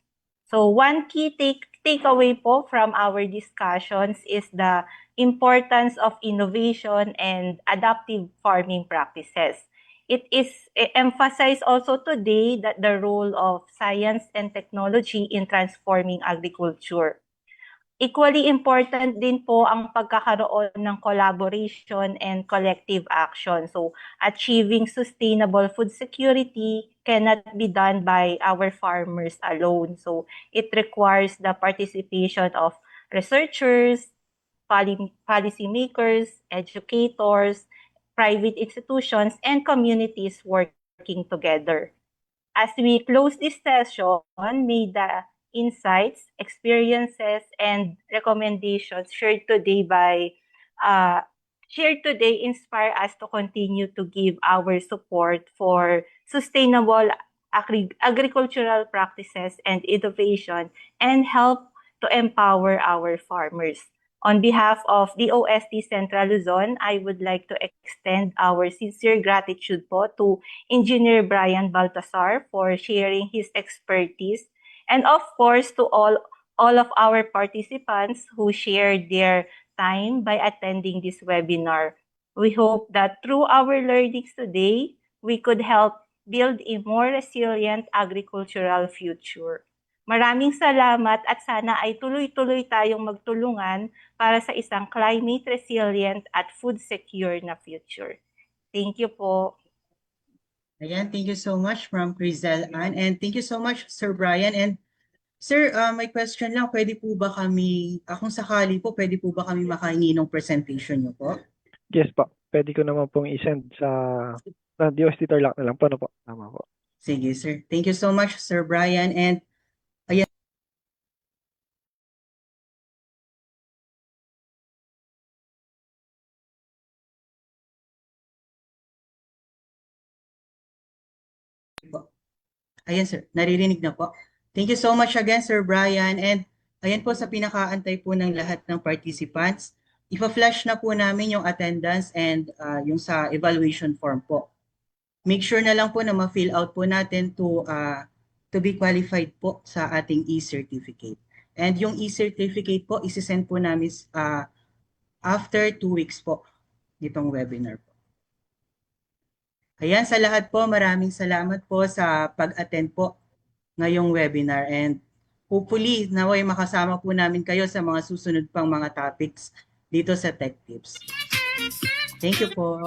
So one key takeaway po from our discussions is the importance of innovation and adaptive farming practices. It is emphasized also today that the role of science and technology in transforming agriculture. Equally important din po ang pagkakaroon ng collaboration and collective action. So, achieving sustainable food security cannot be done by our farmers alone. So, it requires the participation of researchers, policymakers, educators, private institutions, and communities working together. As we close this session, may the insights, experiences, and recommendations shared today inspire us to continue to give our support for sustainable agricultural practices and innovation and help to empower our farmers. On behalf of DOST Central Luzon, I would like to extend our sincere gratitude po to Engineer Brian Baltasar for sharing his expertise, and of course to all of our participants who shared their time by attending this webinar. We hope that through our learnings today, we could help build a more resilient agricultural future. Maraming salamat at sana ay tuloy-tuloy tayong magtulungan para sa isang climate resilient at food secure na future. Thank you po. Ayan, thank you so much from Crizel Ann, and thank you so much Sir Brian. And Sir, may question lang, pwede po ba kami, kung sakali po, pwede po ba kami makahingi ng presentation niyo po? Yes po, pwede ko naman pong i-send sa DOST Tarlac na lang po. Ano po? Tama po. Sige sir, thank you so much Sir Brian. And ayan sir, naririnig na po. Thank you so much again Sir Brian, and ayan po sa pinakaantay po ng lahat ng participants. Ipa-flash na po namin yung attendance and yung sa evaluation form po. Make sure na lang po na ma-fill out po natin to be qualified po sa ating e-certificate. And yung e-certificate po, isi-send po namin after 2 weeks po ditong webinar po. Ayan, sa lahat po, maraming salamat po sa pag-attend po ngayong webinar, and hopefully naway makasama po namin kayo sa mga susunod pang mga topics dito sa Tech Tips. Thank you po.